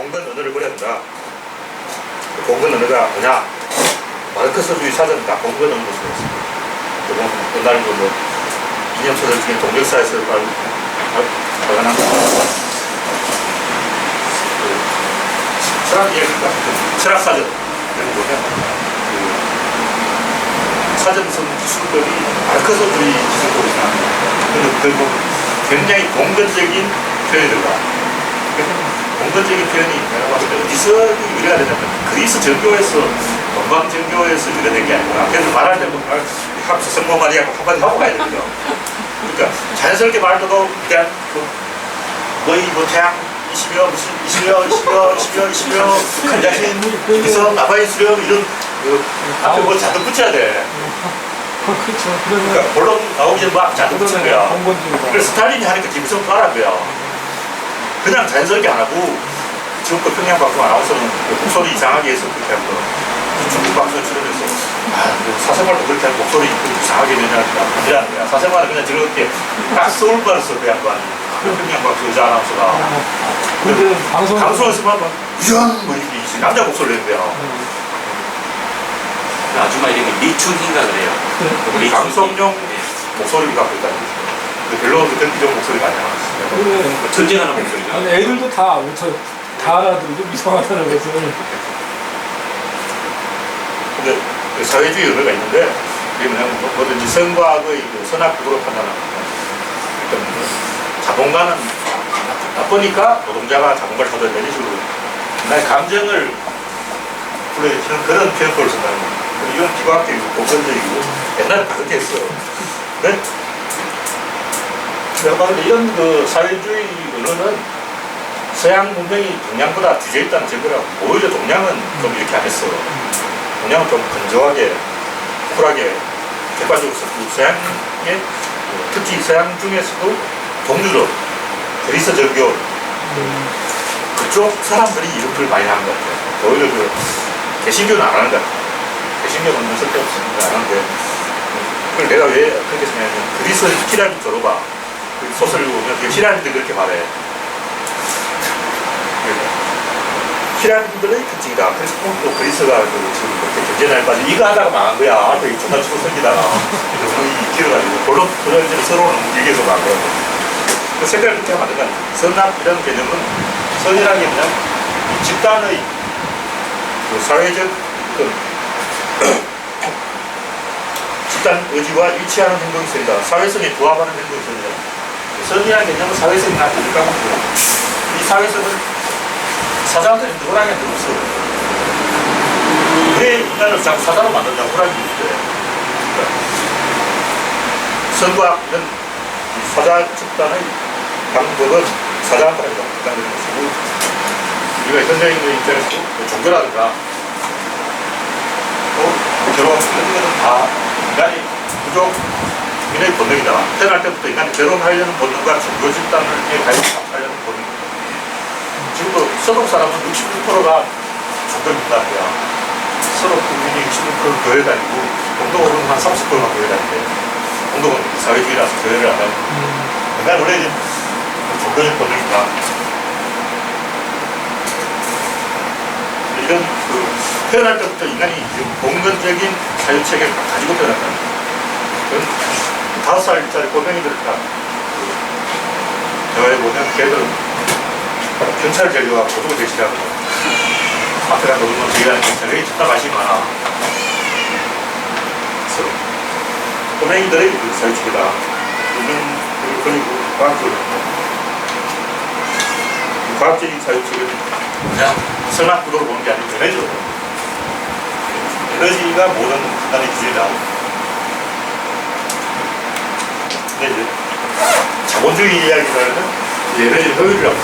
봉건 언어를 버려야 된다. 봉건 언어가 뭐냐? 마르크스주의 사전이다. 봉건 언어로 쓰였습니다. 옛날 뭐 기념서들 중에 동력사에서 발간한 철학 이야기가 철학 사전 이런 거 보면 사전성 기술들이 마르크스주의 기술들이나 그리고 굉장히 봉건적인 표현이 들어가. 봉건적인 표현이 내가 봤을 때 어디서 유래가 되냐면 그리스 정교에서 동방 정교에서 유래된 게 아니구나. 그래서 말할 때 합수 성모 말이하고 한마디 하고 가야 되거든요. 그러니까 자연스럽게 말도 그냥 뭐 태양이시며 무슨 이시며 간자신 기성 나바인 수령 이런 앞에 뭐 잔뜩 붙여야 돼. 그렇죠. 그러니까 본론 나오기 전에 막 잔뜩 붙인 거야. 그래서 스탈린이 하니까 김일성 따라한 거야. 그냥 자연스럽게 안 하고 지금 그 평양 방송 아나운서는 목소리 이상하게 해서 그렇게 한 거. 중국 방송에 출연해서 사생활도 그렇게 하면 목소리 이상하게 되냐는 거야. 사생활은 그냥 즐겁게 딱 서울바에서 그냥 거 아니야. 평양 방송 여자 아나운서가. 방송에서만 막 이런 뭐 이렇게 남자 목소리 내는 거야. 아줌마 이름이 리춘희인가 그래요. 우리 방송용 목소리를 갖고 있다는 거죠. 별로 그런 목소리가 아니야. 전쟁하는 목소리죠. 아니, 애들도 다 알아들고 이상하다는 것을. 근데 그 사회주의 언어가 있는데 그게 뭐냐면 뭐든지 선과의 그 선악 구도로 판단하는 거예요. 그러니까 자본가는 나쁘니까 노동자가 자본가를 사줘야 되는 식으로 나의 감정을 불러일으키는 그런 표현법을 쓴다는 거예요. 이건 기과학적이고 보편적이고 옛날에 다 그렇게 했어. 네? 내가 봤을 때 이런 그 사회주의 언어는 서양 문명이 동양보다 뒤져 있다는 증거라고. 오히려 동양은 좀 이렇게 안 했어. 동양은 좀 건조하게, 쿨하게, 객관적으로 썼고, 서양의 특히 서양 중에서도 동유럽, 그리스 정교, 그쪽 사람들이 이런 걸 많이 하는 것 같아요. 오히려 그 개신교는 안 하는 것 같아요. 개신교는 쓸데없으니까 안 하는데, 그걸 내가 왜 그렇게 생각하냐면, 그리스 히라리 조로가 그 소설을 보면 히라리도 그렇게 말해. 히라리들의 특징이다. 그래서 또 그리스가 지금 그렇게 경제난에 빠져 이거 하다가 망한 거야. 앞에 존나 치고 섬기다가 너무 길어가지고 본론 이제 서로는 얘기해서 망한 거야. 그 생각을 그렇게 하면 안 된다. 선악이라는 개념은 선이라는 게 그냥 집단의 그 사회적 집단 의지와 일치하는 행동이 있습니다. 사회성에 부합하는 행동이 있습니다. 선이라는 개념은 사회성이 나타나니까 이 사회성은 사자한테는 호랑이한테 없어. 왜 인간을 자꾸 사자로 만든다고 호랑이 있대. 그러니까 선과 이런 사자 집단의 방법은 사자한테 인간을 쓰고 우리가 현대인의 입장에서 종교라든가 또 결혼 이런 것은 다 인간이 부족 인의 본능이다. 태어날 때부터 인간이 결혼하려는 본능과 종교 집단을 가입하려는 본능. 지금도 서독 사람은 66%가 종교 민단이야. 서독 국민이 66% 교회 다니고 공동은 한 30%만 교회 다니는데 공동은 사회주의라서 교회를 안 다니고 인간 원래 이제 종교적 본능이다. 이런 그 태어날 때부터 인간이 봉건적인 사유체계를 가지고 태어났다는 거예요. 5살짜리 꼬맹이들 딱 대화해 보면 걔들은 경찰을 데려와 고등어 대시라고 앞에 가서 노동을 제기하는 경찰이 진짜 관심이 많아. 그래서 꼬맹이들의 그 사회주의다. 그리고 과학적으로 과학적인 사회주의는 그냥 선악 구도로 보는 게 아니고 에너지로 에너지가 모든 인간의 기준이다. 근데 이제 자본주의 이야기라는 에너지 효율이라고.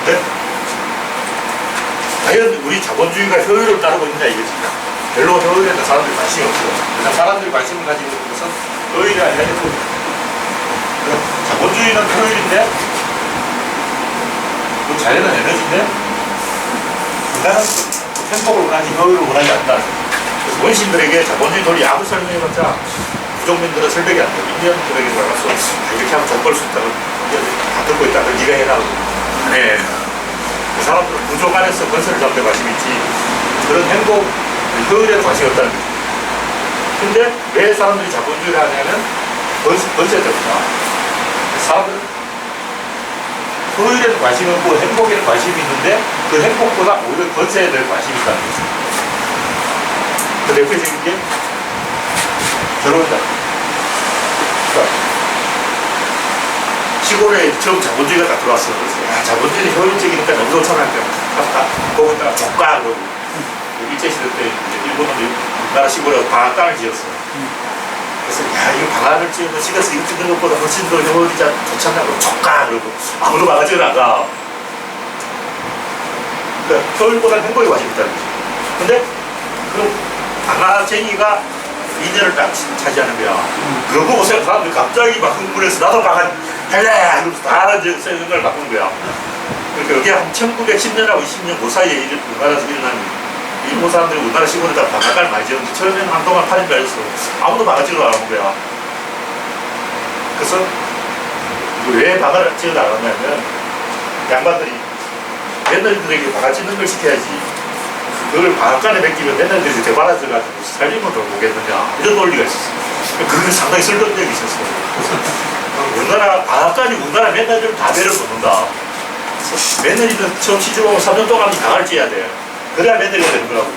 네? 과연 우리 자본주의가 효율을 따르고 있느냐 이거지. 별로 효율에 대한 사람들이 관심이 없어. 그냥 사람들이 관심을 가지고 있는 것은 효율이 아니라 자본주의는 효율인데 그 자연은 에너지인데 인간은 행복을 원하지 효율을 원하지 않는다. 원신들에게 자본주의 논리 아무 설명해봤자 부족민들은 설득이 안 돼. 인디언들에게 나가서 이렇게 하면 돈 벌 수 있다고 다 듣고 있다. 그럼 네가 해라. 네. 그 사람들은 부족 안에서 건설을 잡는 데 관심이 있지. 그런 행복, 효율에도 관심이 없다는 거죠. 근데 왜 사람들이 자본주의를 하냐면 건설 때문이다. 사람들은 효율에도 관심이 없고 행복에는 관심이 있는데 그 행복보다 오히려 건설에 대해 관심이 있다는 거죠. 그 대표적인 게 결혼이다. 그러니까 시골에 처음 자본주의가 딱 들어왔어요. 그래서 야, 자본주의는 효율적이니까 너무 좋잖아. 딱 보고 있다가 족가 그러고 일제시대 때 일본은 우리나라 시골에 방앗간을 지었어요. 그래서 야 이거 방앗을 지으면 집에서 이거 찍는 것보다 훨씬 더 효율이 좋잖아. 그러고 족가 그러고 아무도 방앗지를 안 가. 그러니까 효율보다는 행복에 관심이 있다는 거죠. 근데 그럼 방앗쟁이가 2년을 딱 차지하는 거야. 그거 보고 사람들이 갑자기 막 흥분해서 나도 방앗 할래! 이러면서 다 이제 생각을 바꾼 거야. 그러니까 여기 한 1910년하고 20년 그 사이에 우리나라에서 일어난 일본 사람들이 우리나라 시골에다 방앗간을 많이 지었는데 처음에는 한동안 파진 줄 알았어. 아무도 방앗지를 안 한 거야. 그래서 왜 방앗을 지어 나갔냐면 양반들이 며느리들에게 방앗 짓는 걸 시켜야지. 그걸 방앗간에 맡기면 며느리들이 대바라져가지고 살림을 더 보겠느냐 이런 논리가 있었어. 그게 상당히 쓸데없는 적이 있었어. 우리나라 방앗간이 우리나라 며느리를 다 배를 놓는다. 며느리는 처음 시집 오면 3년 동안 방앗을 찌어야 돼. 그래야 며느리가 되는 거라고.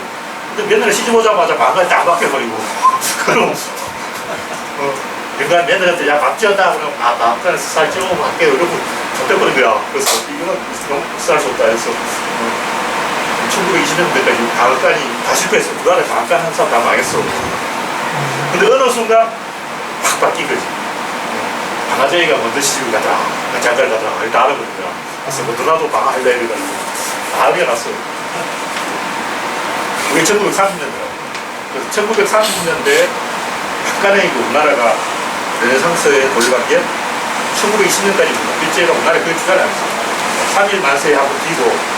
근데 며느리 시집 오자마자 방앗이 딱 바뀌어버리고 그럼 그러니까 며느리한테 야 밥 지었다 그러면 방앗간에서 살 찌우고 갈게요 이러고 젖대버린 거야. 그래서 이거는 너무 쌀 수 없다 해서 1920년대까지 방앗간이 다 실패했어. 우리나라에 방앗간 한 사람 다 망했어. 근데 어느 순간 확 바뀐 거지. 방앗쟁이가 먼저 시집을 가더라. 장가를 가더라. 다 알아버린 거야. 그래서 뭐 누나도 방앗할래 이래가지고 난리가 났어. 그게 1930년대라고. 그래서 1930년대에 약간의 우리나라가 르네상스에 돌입한 게 1920년까지 일제가 우리나라에 거의 투자를 안 했어. 3일 만세에 한번 뛰고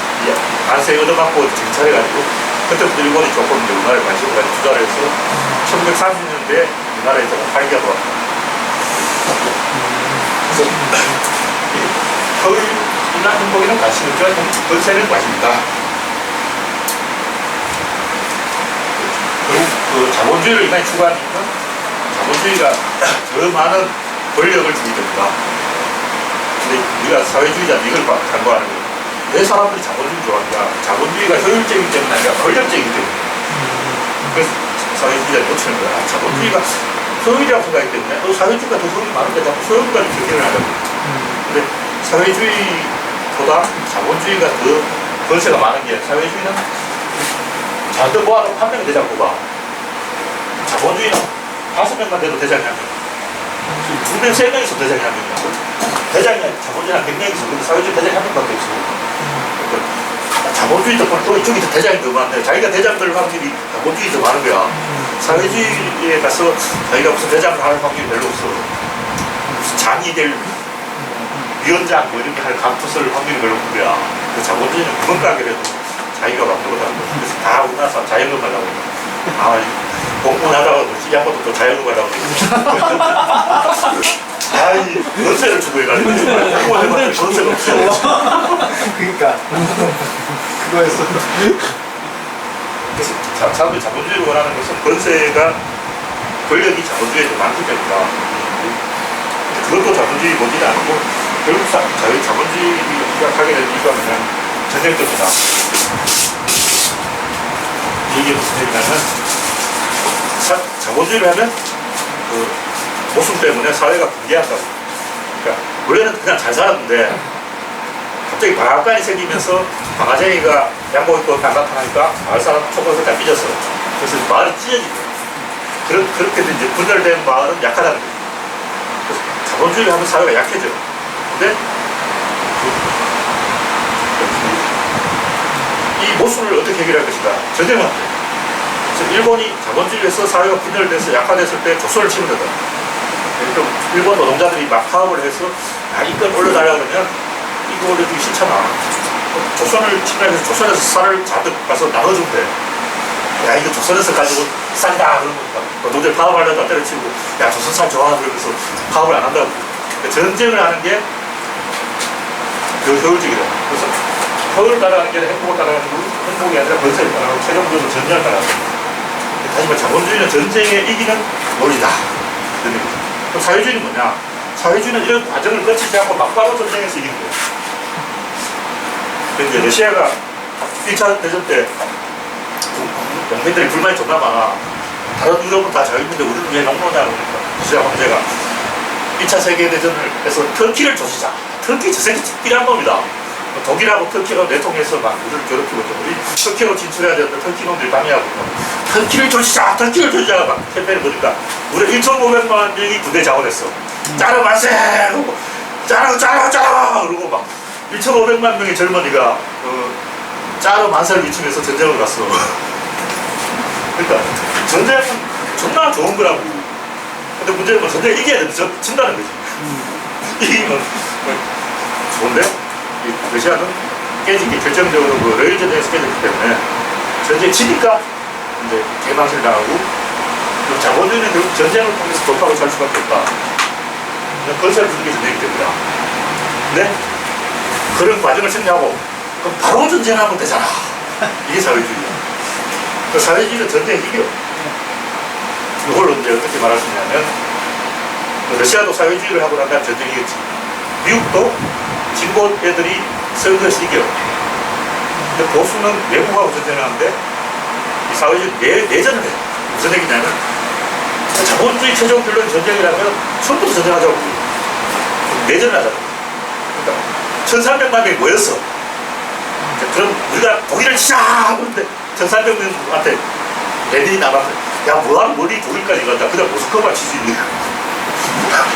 만세에 얻어맞고 정찰해가지고 그때부터 일본이 조금 우리나라에 관심을 가지고 투자를 해서 1930년대에 우리나라에 조금 활기가 돌았다. 그래서 효율이나 행복에는 관심이 없지만 건설에는 관심이 있다. 그리고 그 자본주의를 인간이 추구하니까 자본주의가 더 많은 권력을 주게 됩니다. 근데 우리가 사회주의자는 이걸 간과하는 거예요. 왜 사람들이 자본주의를 좋아하는가? 자본주의가 효율적이기 때문에 아니라 권력적이기 때문에. 그래서 사회주의자를 놓치는 거야. 자본주의가 효율이라고 생각하기 때문에 사회주의가 더 효율이 많은데 자꾸 소유까지 경계를 하려고. 근데 사회주의보다 자본주의가 더 권세가 많은 게 사회주의는 잘도 모아놓고 한 명이 대장 뽑아. 자본주의는 5명만 돼도 대장이 한 명. 2명, 3명이서 대장이 한 명이야. 대장이 자본주의는 100명이서 근데 사회주의 대장이 한 명밖에 없어. 그러니까 자본주의 덕분에 또 이쪽이 더 대장이 더 많네. 자기가 대장 될 확률이 자본주의 더 많은 거야. 사회주의에 가서 자기가 무슨 대장을 할 확률이 별로 없어. 무슨 장이 될 위원장 뭐 이렇게 할 감투쓸 확률이 별로 없는 거야. 그 자본주의는 그건 가게라도 자기가 만들어가는 거야. 그래서 다 우리나라 사람 자연금 하려고 해. 공무원 하다가 시장부터 또 자연금 하려고 해. 아이, 건세를 추구해가지고 공무원 해봤더니 건세가 없어. 그러니까 그거였어. 그래서 사람들이 자본주의를 원하는 것은 건세가 권력이 자본주의에 더 많기 때문이다. 그것도 자본주의 뭔지는 아니고 결국 자본주의가 하게 된 이유가 그냥 전쟁 때문이다. 이게 무슨 얘기냐면 자본주의를 하면 그 모순 때문에 사회가 붕괴한다고. 그러니까 원래는 그냥 잘 살았는데 갑자기 방앗간이 생기면서 방아쟁이가 양복 입고 나타나니까 마을 사람 총각을 다 삐졌어. 그래서 마을이 찢어진 거야. 그렇게 이제 분열된 마을은 약하다는 거예요. 그래서 자본주의를 하면 사회가 약해져. 근데 이 모순을 어떻게 해결할 것인가? 전쟁은 안 돼. 그래서 일본이 자본주의를 해서 사회가 분열돼서 약화됐을 때 조선을 치면 된다. 일본 노동자들이 막 파업을 해서 이건 올려달라 그러면 이거 올려주기 싫잖아. 조선을 침략해서 조선에서 쌀을 잔뜩 가서 나눠주면 돼. 야 이거 조선에서 가지고 쌀이다 그러면 노동자들 파업하려다 때려치고 야 조선 쌀 좋아 그러면서 파업을 안 한다고. 그러니까 전쟁을 하는 게 효율적이다. 그래서 효율을 따라가는 게 아니라 행복을 따라가는 거, 행복이 아니라 건설을 따라가고 최종적으로 전쟁을 따라가는 거예요. 다시 말해 자본주의는 전쟁에 이기는 논리다. 그럼 사회주의는 뭐냐? 사회주의는 이런 과정을 거치지 않고 막바로 전쟁에서 이기는 거예요. 근데 러시아가 1차 대전 때 영민들이 불만이 존나 많아. 다른 유럽은 다 자유인데 우리는 왜 농노냐 그러니까 러시아 황제가 1차 세계대전을 해서 터키를 조지자. 터키 저 새끼 필요한 놈이다. 독일하고 터키가 내통해서 막 우리를 괴롭히고 있고 우리 터키로 진출해야 되는데 터키 놈들이 방해하고 터키를 조지자 터키를 조지자 막 캠페인을 보니까 우리 1,500만 명이 군대 자원했어. 짜르 마세 그러고 짜르 그러고 막 1,500만 명의 젊은이가 짜르 만세를 외치면서 전쟁을 갔어. 그러니까 전쟁은 정말 좋은 거라고. 근데 문제는 뭐 전쟁을 이겨야 되는데 진다는 거지. 이기면 좋은데 이 러시아는 깨진 게 결정적으로 그 러일 전쟁에서 깨졌기 때문에 전쟁 치니까 이제 개망신을 당하고 자본주의는 결국 전쟁을 통해서 돌파를 살 수밖에 없다. 건설을 주는 게 전쟁이기 때문이다. 근데 그런 과정을 승리하고 그럼 바로 전쟁하면 되잖아. 이게 사회주의야. 그 사회주의는 전쟁에 이겨. 이걸 이제 어떻게 말할 수 있냐면 러시아도 사회주의를 하고 난 다음에 전쟁이 이겼지. 미국도 진보 애들이 선거에서 이겨. 근데 보수는 외국하고 전쟁을 하는데 이 사회주의 내전을 해. 무슨 얘기냐면 자본주의 최종 결론 전쟁이라면 처음부터 전쟁하자고 내전을 하자고. 그러니까 1,300만 명이 모였어. 그럼 우리가 독일을 치자! 그런데 1,300명한테 레닌이 나가서 야 뭐하러 머리 독일까지 간다. 그냥 모스크바 치지.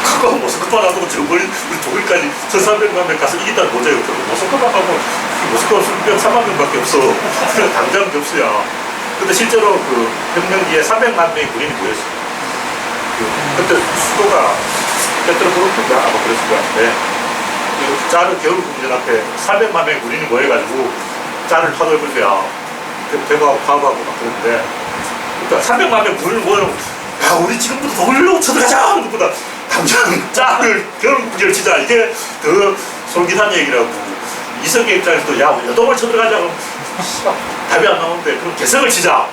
가까운 모스크바 놔두고 저 멀리 우리 독일까지 1,300만 명 가서 이긴다는 거죠. 모스크바 가고 모스크바 수명 3만 명밖에 없어. 그냥 당장 접수야. 근데 실제로 그 혁명기에 300만 명의 군인이 모였어. 그때 수도가 페트로브르크인가 아마 그랬을 것 같은데 짜르 겨울궁전 앞에 300만 명의 군인이 모여가지고 짜르를 타돌릴 거야. 배구하고 파업하고 막 그러는데 그러니까 300만 명 군인을 모여놓고 야 우리 지금부터 독일로 쳐들어가자! 그러다 당장 짜르를 겨울궁전을 치자. 이게 더 솔깃한 얘기라고. 이성계 입장에서도 야 우리 여동을 쳐들어가자. 그럼 답이 안 나오는데 그럼 개성을 치자.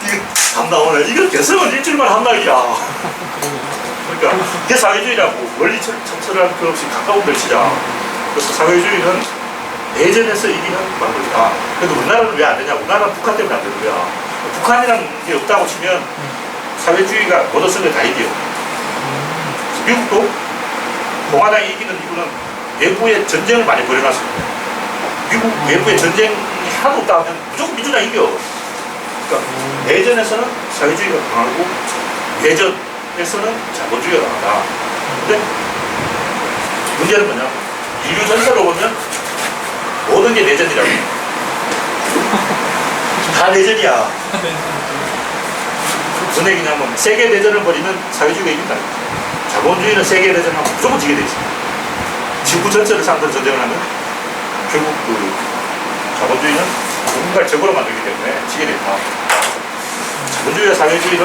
이게 답 나오네. 이거 개성은 일주일만 한다기야. 그러니까 이게 사회주의라고. 멀리 청철할 것 없이 가까운 걸 치자. 그래서 사회주의는 내전에서 이기는 방법이다. 근데 우리나라는 왜 안 되냐? 우리나라는 북한 때문에 안 되는 거야. 북한이라는 게 없다고 치면 사회주의가 모든 게 다 이겨. 미국도 공화당이 이기는 이유는 내부에 전쟁을 많이 벌여놨습니다. 미국 내부에 전쟁이 하나도 없다 하면 무조건 민주당이 이겨. 그러니까 내전에서는 사회주의가 강하고 내전에서는 자본주의가 강하다. 근데 문제는 뭐냐? 인류 전체로 보면 모든 게 내전이라고. 다 내전이야. 무슨 얘기냐면 세계대전을 벌이면 사회주의가 이긴다. 자본주의는 세계대전하면 무조건 지게 돼 있습니다. 지구 전체를 상대로 전쟁을 하면 결국 그 자본주의는 누군가를 적으로 만들기 때문에 지게 됩니다. 자본주의와 사회주의를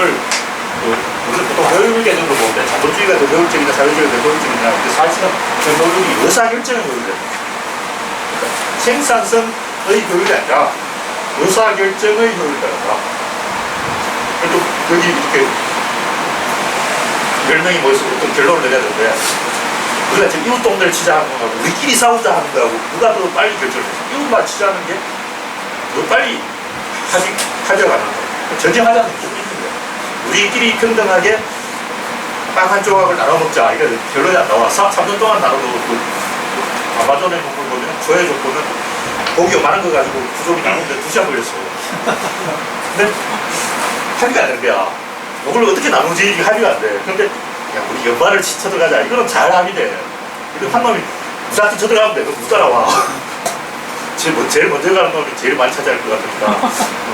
우리는 보통 효율 개념으로 보는데 자본주의가 더 효율적이냐 사회주의가 더 효율적이냐. 근데 사실은 그 효율이 의사결정의 효율이에요. 그러니까 생산성의 효율이 아니라 의사결정의 효율이다. 그래도 여기 이렇게 10명이 모여서 어떤 결론을 내려야 되는데 우리가 지금 이웃 동네를 치자 하는 거하고 우리끼리 싸우자 하는 거하고 누가 더 빨리 결정을 해요. 이웃만 치자는 게 더 빨리 하려고 하는 거예요. 전쟁하자는 게 무조건 있는 거예요. 우리끼리 평등하게 빵 한 조각을 나눠 먹자. 이게 결론이 안 나와. 3년 동안 나눠 먹고 아마존의 조건 보면 조의 조건은 고기가 많은 거 가지고 부족이 나누는데 2시간 걸렸어요. 근데 합의가 안 되는 거야. 이걸 어떻게 나누지? 이게 합의가 안 돼. 근데 야 우리 연말을 쳐들어가자. 이거는 잘 합의돼. 이거 한 놈이 무작정 쳐들어가면 돼. 그럼 못 따라와. 제일 먼저 가는 놈이 제일 많이 차지할 것 같으니까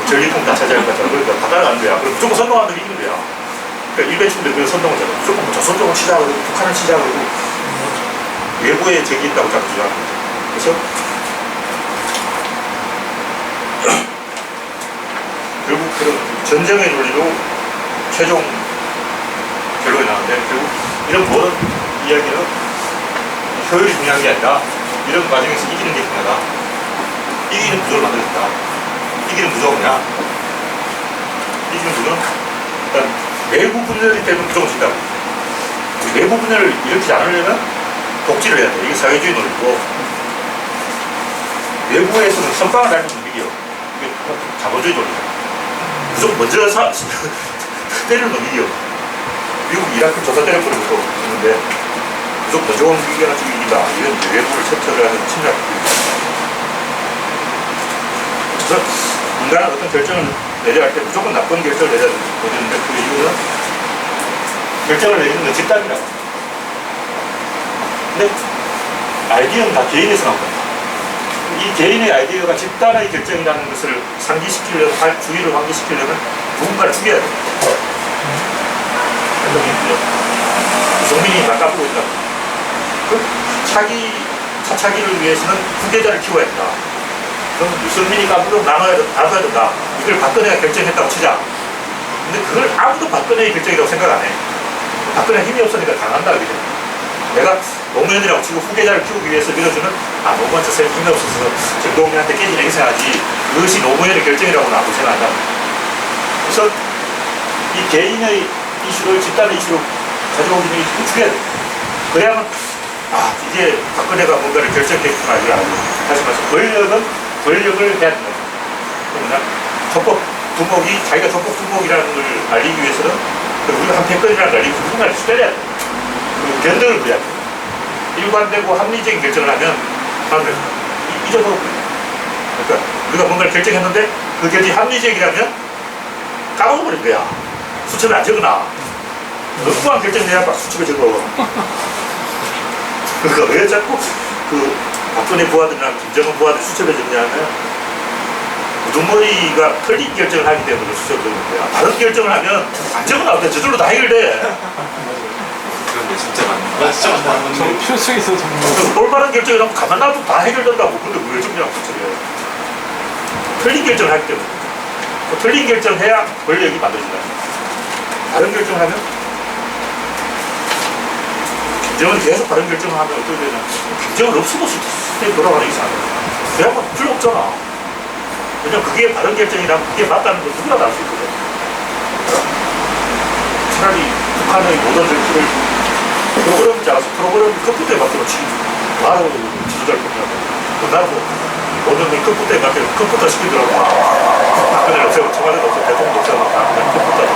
전리품 다 차지할 것 같잖아. 그러니까 다 따라가는 거야. 그럼 무조건 선동하는 놈이 이기는 거야. 그러니까 일배충들 그걸 선동하잖아. 무조건 뭐 조선족을 치자 그러고 북한을 치자 그러고 외부에 제기했다고 자꾸 주장하는 거죠. 그래서 결국 그런 전쟁의 논리로 최종 결론이 나는데 결국 이런 모든 이야기는 효율이 중요한 게 아니라 이런 과정에서 이기는 게 뭐냐? 이기는 구조를 만들었다. 이기는 구조가 뭐냐? 이기는 구조는 일단 내부 분열이 되면 무조건 진다. 내부 분열을 일으키지 않으려면 복지를 해야 돼. 이게 사회주의 논리고, 외부에서는 선빵을 달면 이겨. 이게 자본주의 논리야. 무조건 먼저 때리는 놈이 이겨. 미국 이라크 조사 때려버리고 있는데 무조건 먼저 이겨가지고 이긴다. 이건 이제 외부를 챕터를 하는 침략. 그래서 인간은 어떤 결정을 내려야 할 때 무조건 나쁜 결정을 내려야 되는데 그 이유는 결정을 내리는 건 집단이라고. 근데 아이디어는 다 개인에서 나온 거야. 이 개인의 아이디어가 집단의 결정이라는 것을 상기시키려면, 주의를 환기시키려면 누군가를 죽여야 돼. 유승민이 막아보고 있다. 그 차차기를 위해서는 후계자를 키워야 된다. 그럼 유승민이 까불고 나눠야 된다. 이걸 박근혜가 결정했다고 치자. 근데 그걸 아무도 박근혜의 결정이라고 생각 안 해. 박근혜 힘이 없으니까 당한다. 그죠? 내가 노무현이라고 치고 후계자를 키우기 위해서 밀어주는 노무현 저 쌤 힘이 없어서 정동민한테 깨진 행사하지 그것이 노무현의 결정이라고는 아무도 생각한다. 그래서 이 개인의 이슈를 집단의 이슈로 가져오기는 이걸 죽여야 돼. 그래야만 이제 박근혜가 뭔가를 결정했구나 이걸 알고. 다시 말해서 권력을 해야 된다. 그러면 조폭 두목이 자기가 조폭 두목이라는 걸 알리기 위해서는 우리가 한 100건이라는 걸 알리고 누군가를 때려야 돼. 견덕을 부려야 돼. 일관되고 합리적인 결정을 하면 사람들 잊어버려. 그러니까 우리가 뭔가를 결정했는데 그 결정이 합리적이라면 까먹어버린 거야. 수첩에 안 적어놔. 엉뚱한 결정 내야 막 수첩에 적어. 그러니까 왜 자꾸 그 박근혜 부하들이랑 김정은 부하들 수첩에 적냐면 우두머리가 틀린 결정을 하기 때문에 수첩에 적는 거야. 다른 결정을 하면 안 적어놔도 저절로 다 해결돼. 그런데 진짜 맞는 저 표정에서 정말 올바른 결정이라면 가만 놔도 다 해결된다고. 근데 왜 정리하고 수첩에 틀린 결정을 하기 때문에. 틀린 결정해야 권력이 만들어진다. 다른 결정을 하면 김정은 계속 다른 결정을 하면 어떻게 되냐. 김정은 없어도 시스템이 돌아가는 이상 그래야만 필요 없잖아. 왜냐면 그게 바른 결정이라면 그게 맞다는 걸 누구나 다 알 수 있거든. 차라리 북한의 모든 정치를 프로그램을 짜서 프로그램 컴퓨터에 맡기면 바로 지도자를 뽑냐고. 나도 모든 걸 컴퓨터에 맡기면 컴퓨터 시키더라고. 박근혜를 없애고 청와대도 없애고 대통령도 없애고 다 그냥 컴퓨터로.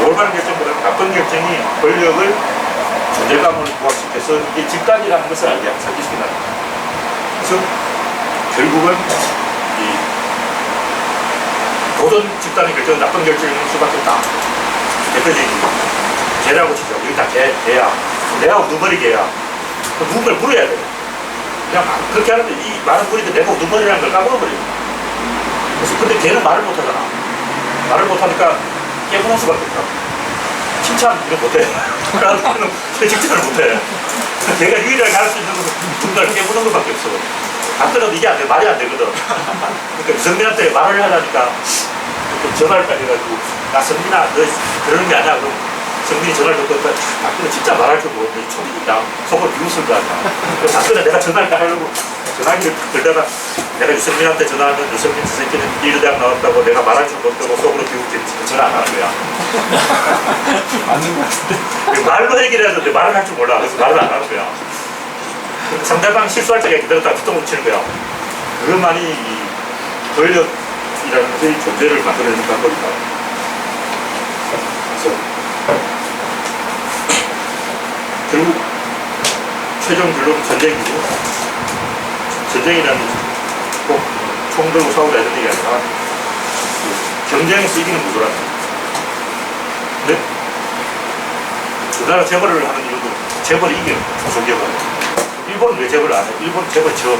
올바른 결정보다는 나쁜 결정이 권력을 존재감을 부각시켜서 이게 집단이라는 것을 알게 상기시킨다. 그래서 결국은 이 모든 집단의 결정은 나쁜 결정일 수밖에 없다. 대표적인 개라고 치죠. 여기 다 개야. 내가 우두머리 개야. 누군가를 물어야 돼. 그냥 그렇게 하는데 이 많은 분들이 내가 우두머리라는 걸 까먹어버려요. 그래서 근데 걔는 말을 못하잖아. 말을 못하니까 깨부는 수밖에 없다. 칭찬 이런 못해. 나는 칭찬을 못해. 걔가 유일하게 할 수 있는 것은 누군가를 깨부는 것밖에 없어. 박근혜도 이게 안 돼. 말이 안 되거든. 그러니까 유승민한테 말을 하려니까 전화를 해가지고 야 성민아 너 그러는 게 아니야. 그럼 성민이 전화를 듣고 박근혜 진짜 말할 줄 모르는데 초딩이다. 속을 비웃을 거 아니야. 그래서 박근혜 내가 전화를 하려고 전화기를 들다가 내가 유승민한테 전화하면 유승민 저 새끼는 이르대학 나왔다고 내가 말할 줄 모른다고 속으로 비웃겠지. 전화 안 하는 거야. 맞는 것 같은데. 말로 해결해야 되는데 말을 할 줄 몰라. 그래서 말을 안 하는 거야. 상대방 실수할 때가 기다렸다가 뒤통수 치는 거야. 그것만이 이 권력이라는 것의 존재를 만들어내는 방법이다. 그래서 결국 최종 결론은 전쟁이고, 전쟁이라는 꼭 총 들고 싸우다 이런 얘기 아니라 경쟁에서 이기는 구조라는 거야. 근데 우리나라 재벌을 하는 이유도 재벌이 이기는 조선기업을 일본은 왜 재벌을 안 해? 일본은 재벌이 져.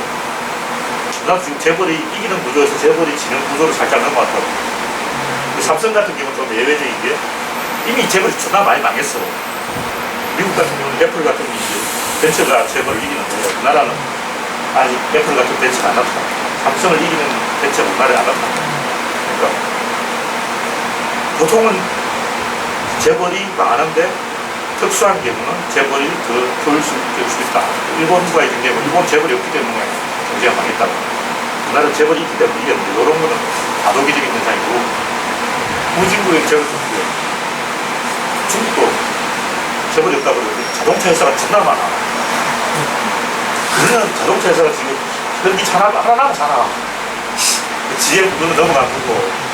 나 지금 재벌이 이기는 구조에서 재벌이 지는 구조를 살짝 넘어왔다고. 삼성 같은 경우는 좀 예외적인 게 이미 재벌이 존나 많이 망했어. 미국 같은 경우는 애플 같은 벤처가 재벌을 이기는 거예요. 우리나라는 아직 애플 같은 벤처가 안 나타나. 삼성을 이기는 벤처가 우리나라에 안 나타나. 그러니까 보통은 재벌이 망하는데 특수한 경우는 재벌이 더 효율적일 수 있다. 일본과의 경쟁은 일본 재벌이 없기 때문에 경제가 망했다고. 우리나라는 재벌이 있기 때문에 이겼는데 이런 거는 다도기적인 현상이고 후진국의 재벌 중국도 재벌이 없다고 그러는데 자동차 회사가 존나 많아. 그러면 자동차 회사가 지금 현기 하나 남았잖아. GM도 넘어가고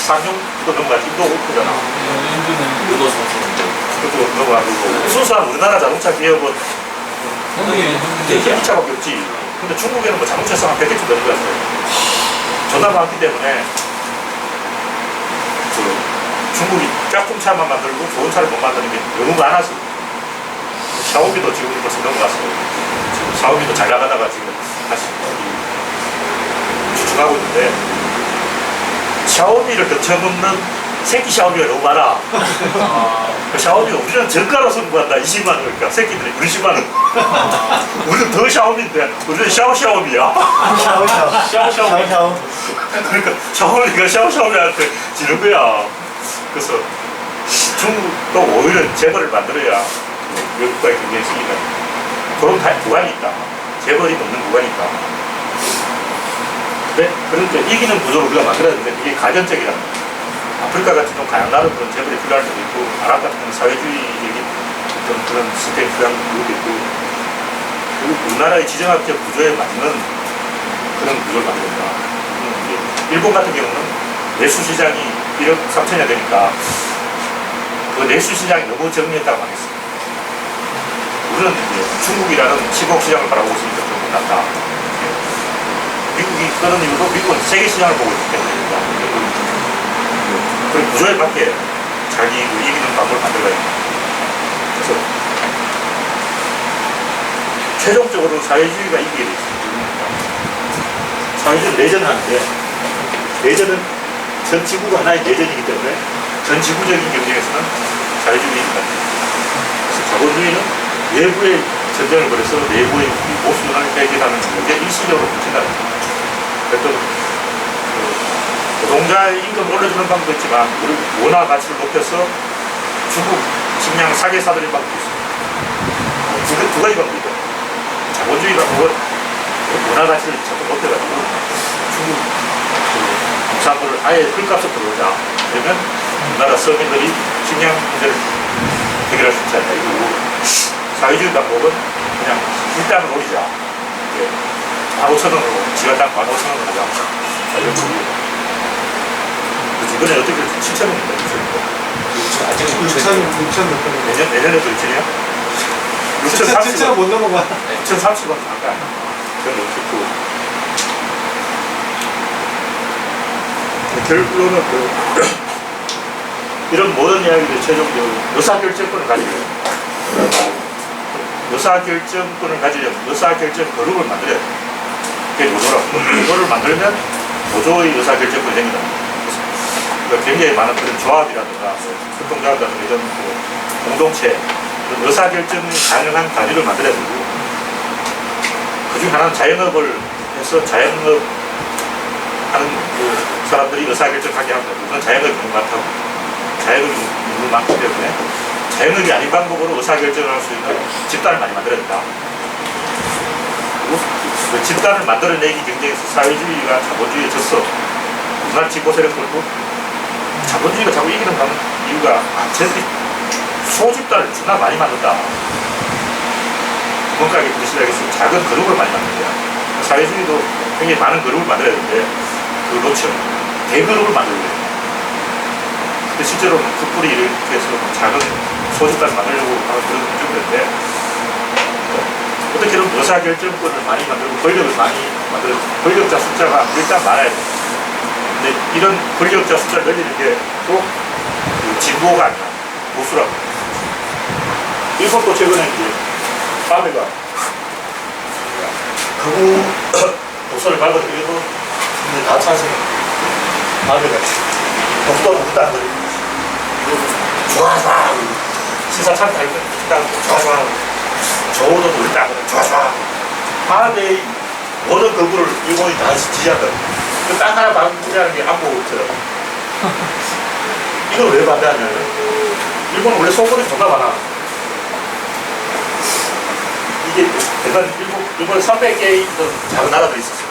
상용도 넘어가지. 인도 오프잖아. 문어 선수인데. 그것도 넘어가고 순수한 우리나라 자동차 기업은 현기차밖에 없지. 근데 중국에는 뭐 자동차 회사가 100개쯤 넘는 것 같아요. 존나 많기 때문에 중국이 짝퉁차만 만들고 좋은 차를 못 만드는 게 너무 많아서 샤오미도 지금 벌써 넘어갔어요. 지금 샤오미도 잘 나가다가 지금 다시 주춤하고 있는데 샤오미를 거쳐먹는 새끼 샤오미가 너무 많아. 그 샤오미가 우리는 저가로 승부한다. 20만 원. 그러니까 새끼들이 20만 원. 우리는 더 샤오미인데 우리는 샤오샤오미야. 샤오샤오. 그러니까 샤오미가 샤오샤오미한테 지는 거야. 그래서 중국도 오히려 재벌을 만들어야 외국과의 경쟁이 생긴다. 그런 구간이 있다. 재벌이 없는 구간이 있다. 네? 그러니까 이기는 구조를 우리가 만들어야 되는데 이게 가변적이다. 아프리카 같은 좀 가난한 그런 재벌이 필요할 수도 있고 아랍 같은 경우는 사회주의적인 어떤 그런 시스템이 필요한 것도 있고 그리고 우리나라의 지정학적 구조에 맞는 그런 구조를 만든다. 일본 같은 경우는 내수시장이 1억 3천이나 되니까 그 내수시장이 너무 정리했다고 하겠습니다. 우리는 이제 중국이라는 시국시장을 바라보고 있으니까 좀 끝났다. 미국이 그런 이유도 미국은 세계시장을 보고 있기 때문입니다. 그런 구조에 맞게 자기 이기는 방법을 만들어야 됩니다. 그래서 최종적으로 사회주의가 이기게 되죠. 사회주의는 내전하는데 내전은 전 지구가 하나의 내전이기 때문에 전 지구적인 경쟁에서는 사회주의입니다. 그래서 자본주의는 외부의 전쟁을 벌여서 내부의 보수를 해결하는 것에 일시적으로 붙인다는 겁니다. 그래서 노동자의 임금을 올려주는 방법도 있지만 원화 가치를 높여서 중국 식량 사계 사들인 방법도 있습니다. 두 가지 방법이 있다. 자본주의 방법은 원화 가치를 자꾸 높여가지고 중국 공산물을 아예 헐값을 들어오자. 그러면 우리나라 서민들이 식량 문제를 해결할 수 있지 않냐 이거고 사회주의 방법은 그냥 일당을 올리자. 예. 15,000원으로 지가 딱 15,000원으로 하자. 이런 거고. 이번에 어떻게 7,000원인가? 아직 6천 몇 번. 내년에도 6,000이야? 6천 못 넘어가. 6,030원 아까 그건 없고 결론은 이런 모든 이야기들 최종적으로 의사결정권을 가지려면 의사결정권을 가지려면 의사결정 그룹을 만들어야 돼. 그게 노조라고. 노조를 만들면 노조의 의사결정권이 생긴다. 그래서 굉장히 많은 그런 조합이라든가 협동조합이라든가 이런 공동체 그런 의사결정이 가능한 단위를 만들어야 되고 그중 하나는 자영업을 해서 자영업 하는 그 사람들이 의사결정하게 합니다. 그건 자영업이 너무 많다고. 자영업이 너무 많기 때문에 자영업이 아닌 방법으로 의사결정을 할 수 있는 집단을 많이 만들어야 된다. 그 집단을 만들어내기 경쟁에서 사회주의가 자본주의에 졌어. 우리나라 진보 세력들도 자본주의가 자꾸 이기는 이유가 쟤들이 소집단을 존나 많이 만든다. 구멍가게 부르시다겠으면 작은 그룹을 많이 만든다. 사회주의도 굉장히 많은 그룹을 만들어야 되는데 그걸 놓쳐. 대그룹을 만들어야 돼. 근데 실제로는 그 뿌리 이렇게 해서 작은 소집단을 만들려고 하는 그런 문제인데 어떻게든 의사결정권을 많이 만들고 권력을 많이 만들어 권력자 숫자가 일단 많아야 돼. 근데 이런 권력자 숫자를 늘리는 게 또 진보가 아니라 보수라고. 일본도 최근에 이제 아베가 극우 보수를 밟아서 일본 다 찬성해. 아베가 독도 못다 그래. 좋아 시사 참가할 때 좋아 저우도 놀다 그래 좋아 아베의 모든 거부를 일본이 다 지지한다. 딱 하나 반대하는 게 안보처럼. 이걸 왜 반대하냐면 일본은 원래 소굴이 존나 많아. 이게 대단 일본 300개의 작은 나라들이 있었어.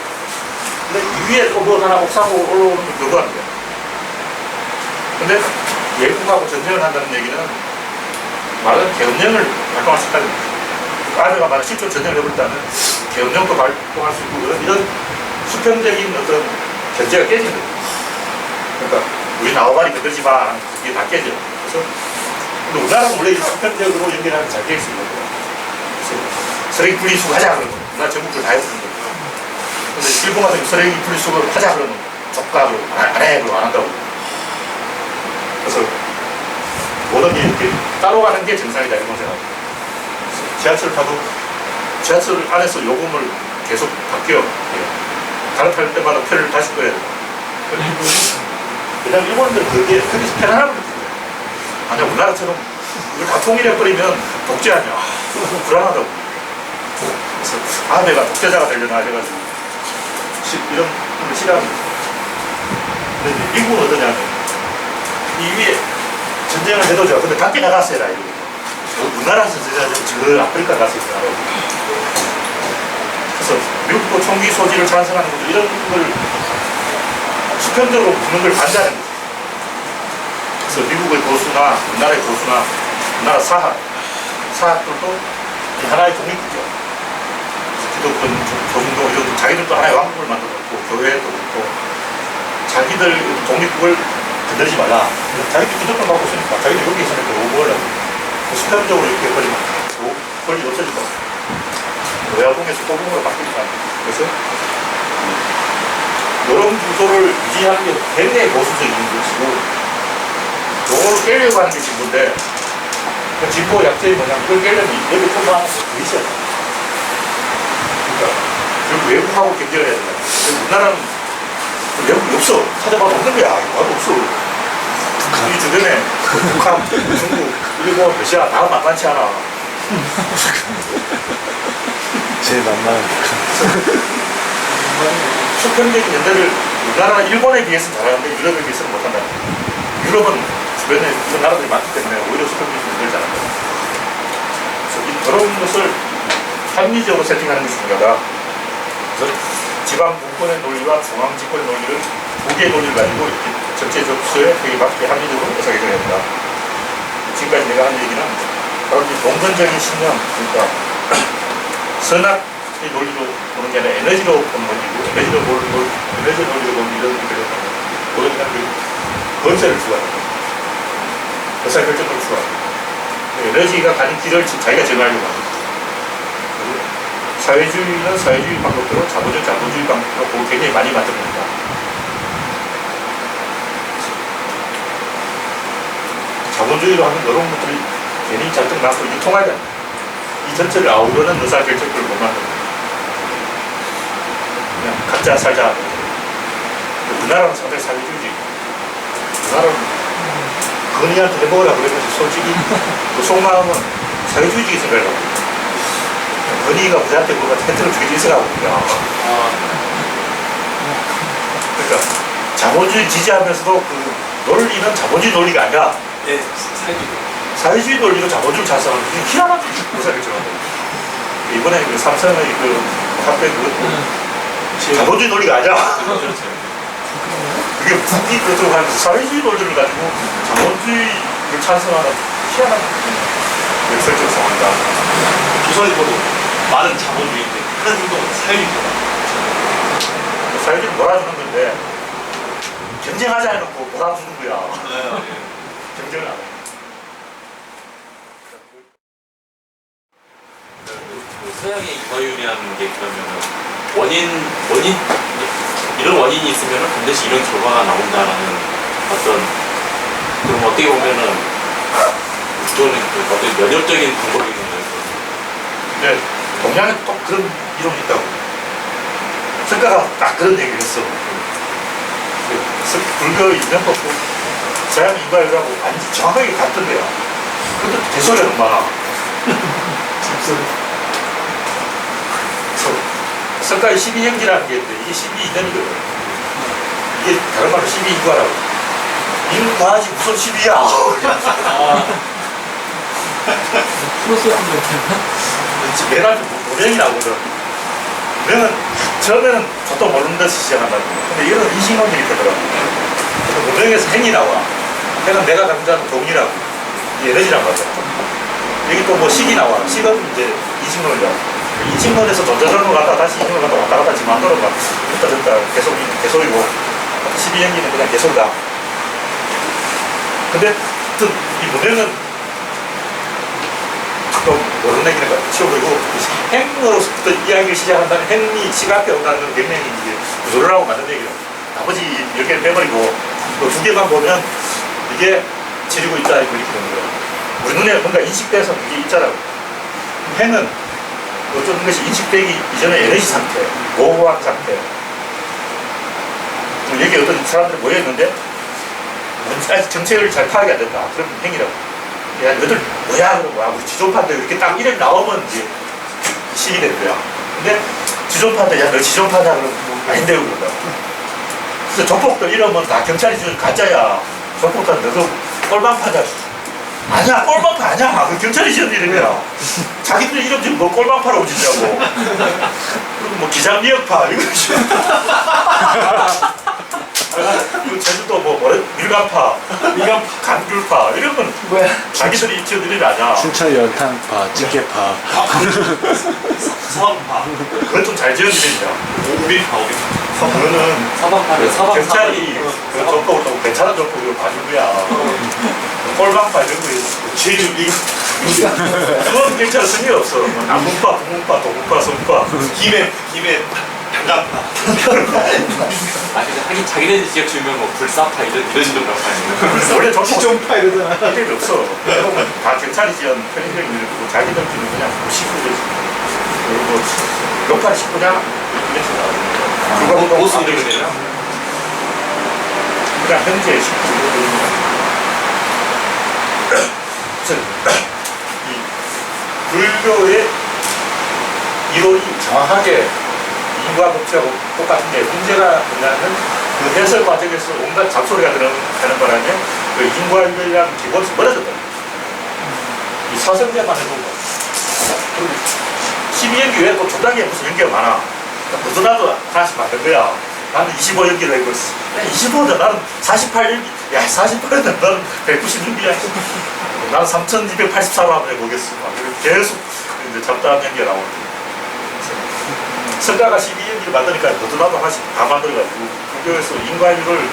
근데 위에 또 뭐 하나 옥상으로 올라오는 건 그거 안 돼. 근데 외국하고 전쟁을 한다는 얘기는 말은 계엄령을 발동할 수 있다는 거지. 아베가 만약 실제로 전쟁을 해버렸다면 계엄령도 발동할 수 있고 이런 수평적인 어떤 견제가 깨지는 거예요. 그러니까 우리 나와바리 건들지 마. 이게 다 깨져. 그래서 근데 우리나라는 원래 수평적으로 연결하는 잘 되어 있습니다. 그래서 쓰레기 분리수거 하자 그러는 거예요. 우리나라 전국들 다 해보는 거예요. 근데 일본 같은 경우 쓰레기 분리수거를 하자 그러면 족가고 안 해. 그러고 안 한다고. 그래서 모든 게 이렇게 따로 가는 게 정상이다. 이런 생각합니다. 지하철 타도 지하철 안에서 요금을 계속 바뀌어. 갈아탈 때마다 표를 다시 꺼야 돼. 왜냐면 일본인들은 그게 거기서 편안함을 느끼는 거야. 만약 우리나라처럼 이걸 다 통일해버리면 독재 아니야. 불안하다고. 그래서 내가 독재자가 되려나 해가지고 이런 걸 싫어합니다. 근데 이제 미국은 어떠냐면 이 위에 전쟁을 해도 죠. 근데 밖에 나갔어야 라 이거. 우리나라에서 저 아프리카 갔을 때 그래서 미국도 총기 소지를 찬성하는 것도 이런 걸 수평적으로 보는 걸 반대하는 거죠. 그래서 미국의 보수나 우리나라의 보수나 우리나라 사학들도 하나의 독립국이야. 기독교는 조중동 이런 자기들도 하나의 왕국을 만들었고 교회도 그렇고 자기들 독립국을 건드리지 말라. 자기들 기독교를 갖고 있으니까 자기들 여기 있으니까 오버하려고 수평적으로 이렇게 해버리면 권리 없어질 것 같아요. 노야동에서 소금으로 바뀌니까. 그래서 이런 구조를 유지하는 게 굉장히 보수적인 것이고 이걸 깨려고 하는 게 진보인데 그 진보 약점이 뭐냐면 이걸 깨려면 여기 통과하는 거 더 있어야 돼. 그러니까 결국 외국하고 경쟁을 해야 된다. 우리나라는 외국이 없어. 찾아봐도 없는 거야. 와도 없어. 이 주변에 북한, 중국, 일본, 러시아 다 만만치 않아. 제일 만만한 수평적인 연대를 우리나라 일본에 비해서는 잘하는데 유럽에 비해서는 못한다. 유럽은 주변에 이런 나라들이 많기 때문에 오히려 수평적인 연대를 잘한다. 그래서 그런 것을 합리적으로 세팅하는 것이 중요하다. 그래서 지방 분권의 논리와 중앙 집권의 논리를 두 개의 논리를 가지고 이렇게 전체 접수에 그게 맞게 합리적으로 의사결정해야 된다. 지금까지 내가 한 얘기는 바로 이 동선적인 신념, 그러니까 선악의 논리로 보는 게 아니라 에너지로 보는 논리고, 에너지 논리로 보는 이런 모든 사람들이 건설을 추구하는 거예요. 의사결정을 추구하는 거예요. 에너지가 가는 길을 자기가 정하려고 합니다. 사회주의는 사회주의 방법대로, 자본주의 방법대로 그걸 굉장히 많이 만들어낸다. 자본주의로 하는 이런 것들이 괜히 잘못 나서 이게 통하지 않아요. 이 전체를 아우르는 의사결정권을 못 만듭니다. 그냥 각자 살자. 우리나라는 상당히 사회주의지. 우리나라는 건의한테 해먹으라 그러면서 솔직히 그 속마음은 사회주의적인 생각을 하고 건의가 부자한테 뭐가 혜택을 주기 위해서라고 그래요. 그러니까 자본주의 지지하면서도 그 논리는 자본주의 논리가 아니라 네, 사회주의 논리로 자본주의를 찬성하는 게 희한한 의사결정을 합니다. 이번에 그 삼성의 그 카페 그것도 자본주의 논리가 아니야. 그게 북이 그렇다고 하면서 사회주의 논리를 가지고 자본주의를 찬성하는 희한한 역설적 상황이다. 조선일보도 많은 자본주의인데 큰 행동은 사회주의다. 사회주의는 몰아주는 건데 경쟁하지 않고 몰아주는 거야. 경쟁을 안 해. 서양의 이화율이라는 게 그러면은 이런 원인이 있으면은 반드시 이런 결과가 나온다라는 어떤 그럼 어떻게 보면은 그거는 어떤 면역적인 방법인 거예요. 근데 동양에 또 그런 이론이 있다고. 석가가 딱 그런 얘기를 했어. 불교 인정법도 서양 이과율하고 완전 정확하게 같던 거야. 근데 대소리는 많아. 석가의 12형제라는 게 있는데 이게 12인연이거든. 이게 다른 말로 12인과라고. 인과지 무슨 시비야. 플러스 같은 거 매달 모명이 나오거든. 모명은 처음에는 저도 모르는 듯이 시작한다고. 근데 이거는 인식론이 되더라고. 모명에서 행이 나와. 행은 내가 당장 동이라고. 이 에너지란 말이야. 여기 또 뭐 식이 나와. 식은 이제 인식론이라고. 인식론에서 전자전으로 갔다 다시 인식론으로 갔다 왔다 갔다 지금 만들어가. 됐다 됐다 계속이고. 12연기는 그냥 계속이다. 근데 이 모명은 또 모르는 얘기니까 치워버리고 행으로부터 이야기를 시작한다는 행이 시각에 온다는 건 굉장히 이제 구조를 하고 만든 얘기예요. 나머지 10개를 빼버리고 그 2개만 보면 이게 지리고 있다 이렇게 되는 거예요. 우리 눈에 뭔가 인식돼서 이게 있잖아요. 행은 어떤 것이 인식되기 이전에 에너지 상태, 모호한 상태. 여기 어떤 사람들이 모여있는데 아직 정체를 잘 파악이 안 된다. 그럼 행이라고. 야, 너들 뭐야? 그런 거야. 우리 지존파인데 이렇게 딱 이름 나오면 이제 시기 되는 거야. 근데 지존파인데, 야, 너 지존파냐? 그러면 아닌데, 그런다. 그래서 조폭들 이러면 다 경찰이 주는 가짜야. 조폭들 너도 꼴방파냐? 아니야, 꼴방파 아니야. 그 경찰이 지은 이름이야. 자기들 이름 지금 뭐 꼴방파라고 짓냐고. 그리고 뭐 기장미역파, 이거 그 제주도 밀감파, 감귤파 이런 건 뭐야? 자기들이 지은 이름이 아니야. 춘천 연탄파, 찌개파. 서방파. 그건 좀 잘 지은 이름이야. 오비파. 그거는 서방파를 서방. 경찰이 그 조폭을 또 괜찮은 조폭으로 봐준 거야. 꼴방파 이런 거 제주 그건 경찰은 승리 없어. 뭐 남문파, 북문파, 동문파, 서문파, 김해 양감파. 하긴 자기네 지역 주면 뭐 불사파 이런 이런 파예요. 원래 조폭 지존파 이러잖아. 이름이 없어. 그러면 다 경찰이 지은 편의점이 이렇고 자기들끼리 그냥 식구들 그리고 로컬 식구냐 이래서 나오는 거야. 보수 이름이 되나? 그냥 현재 식구들. 그래서 이 불교의 이론이 정확하게 인과 법칙하고 똑같은데 문제가 뭐냐면 그 해설 과정에서 온갖 잡소리가 들어가는 바람에 그 인과율이라는 기본에서 멀어졌다. 이 사성제만 해도 그리고 12연기 외에 또 초단기에 무슨 연기가 많아. 그러니까 너도 하나씩 만든 거야. 나는 25연기를 했고 25는 나는 48연기 야 48은 나는 190연기야. 나는 3284로 한번 해보겠어. 계속 이제 잡다한 연기가 나오는 성가가 12연기를 만드니까 너도 나도 하나씩 다 만들어가지고 불교에서 인과율을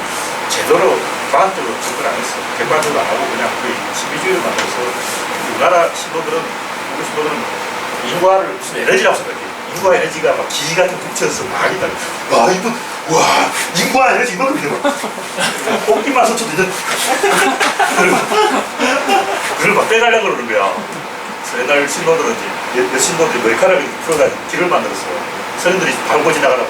제대로 과학적으로 접근 안 했어. 객관적으로 안 하고 그냥 거의 12주의를 만들어서 우리나라 신도들은 불교 신도들은 인과를 무슨 에너지라고 생각해. 인과 에너지가 막 기지 같은 북쳐서 막 있다. 와 이분 와 인과 에너지 이만큼 돼봐. 뽑기만 서쳐도 이제 그걸 막 빼가려고 그러는 거야. 그래서 옛날 신도들은 이제 몇 신도들이 머리카락을 풀어가지고 길을 만들었어. 서인들이 밟고 지나가라고.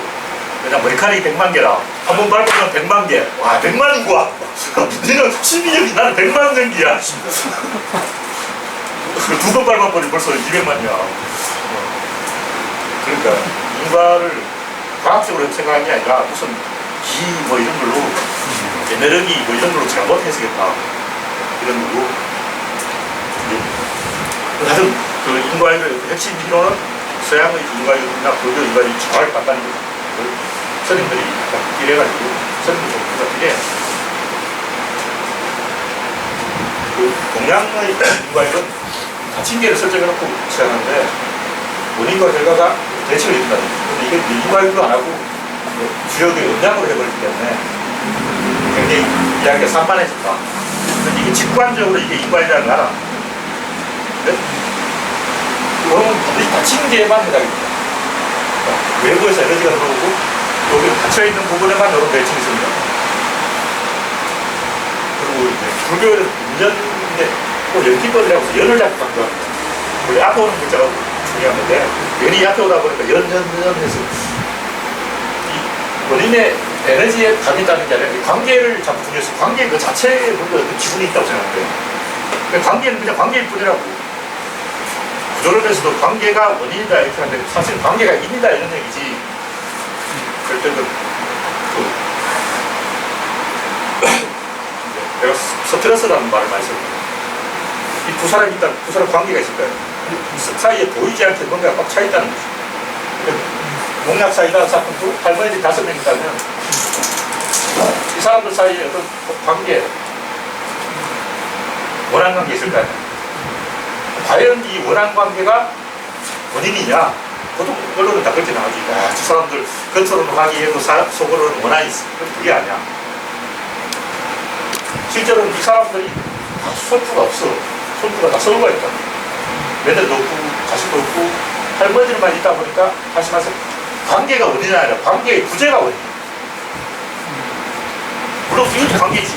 그냥 머리카락이 100만 개라. 한 번 밟으면 100만 개. 와, 100만 인구야. 너는 12년이 나는 100만 년기야. 두 번 밟아버리면 벌써 200만이야. 그러니까 인과를 과학적으로 생각한 게 아니라 무슨 기 뭐 이런 걸로 에너지 뭐 이런 걸로 잘못 해석했다. 이런 거고. 하여튼 그 인과의 핵심 이론은 서양의 인과율이나 불교 인과율이 정확히 맞다는 거죠. 스님들이 이래가지고 스님들 좀 부탁드려. 그 동양의 인과율은 다친계를 설정해놓고 시작하는데 원인과 결과가 대칭을 해준다. 근데 이게 인과율도 안 하고 주역의 음량으로 해버리기 때문에 굉장히 이야기가 산만해진다. 근데 이게 직관적으로 이게 인과율이라는 걸 알아. 네? 그러면 반드시 닫힌 게만 해당입니다. 그러니까 외부에서 에너지가 들어오고 여기 닫혀있는 부분에만 이런 대칭이 있습니다. 그리고 이제 불교에는 인연인데 또 연기벌이라고 해서 연을 잡고 강조합니다. 원래 앞에 오는 글자가 중요한 건데 연이 앞에 오다 보니까 연해서 이 원인의 에너지에 답이 있다는 게 아니라 이 관계를 자꾸 중요해서 관계 그 자체에 뭔가 어떤 기준이 있다고 생각해요. 그러니까 관계는 그냥 관계일 뿐이라고. 구조론에서도 관계가 원인이다 이렇게 하는데 사실 관계가 인이다 이런 얘기지. 그럴 때는 내가 스트레스라는 말을 많이 썼거든요. 이 두 사람이 있다, 두 사람 관계가 있을까요? 이 사이에 보이지 않게 뭔가 꽉 차있다는 거죠. 농약 사이다 사건도 할머니들이 5명 있다면 이 사람들 사이에 어떤 관계, 원한 관계 있을까요? 과연 이 원한 관계가 원인이냐? 보통 언론은 다 그렇게 나오지. 저 사람들 겉으로는 화기애애고 속으로는 원한이 있어. 그게 아니야. 실제로는 이 사람들이 손주가 없어. 손주가 다 서울가 있다. 며느리도 없고 자식도 없고 할머니들만 있다 보니까 다시 말해서 관계가 원인이 아니라 관계의 구제가 원인이야. 물론 이것도 관계지.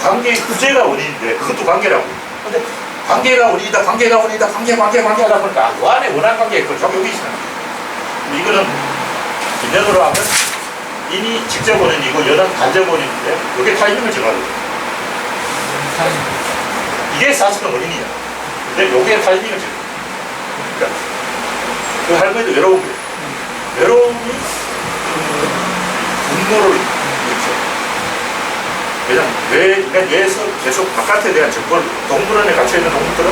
관계의 구제가 원인인데 그것도 관계라고. 근데 관계가 원인이다, 관계가 원인이다, 관계 하다 보니까 그 안에 원한 관계가 있고 자꾸 여기 있어요. 이거는 인연으로 하면 인이 직접 원인이고 연은 간접 원인인데 이게 타이밍을 정하거든요. 이게 사실은 원인이야. 근데 요게 타이밍을 정해. 그러니까 그 할머니도 외로운 거예요. 외로움이 분노를 일으켜. 왜냐면 인간 뇌에서 계속 바깥에 대한 정보를 동물원에 갇혀있는 동물들은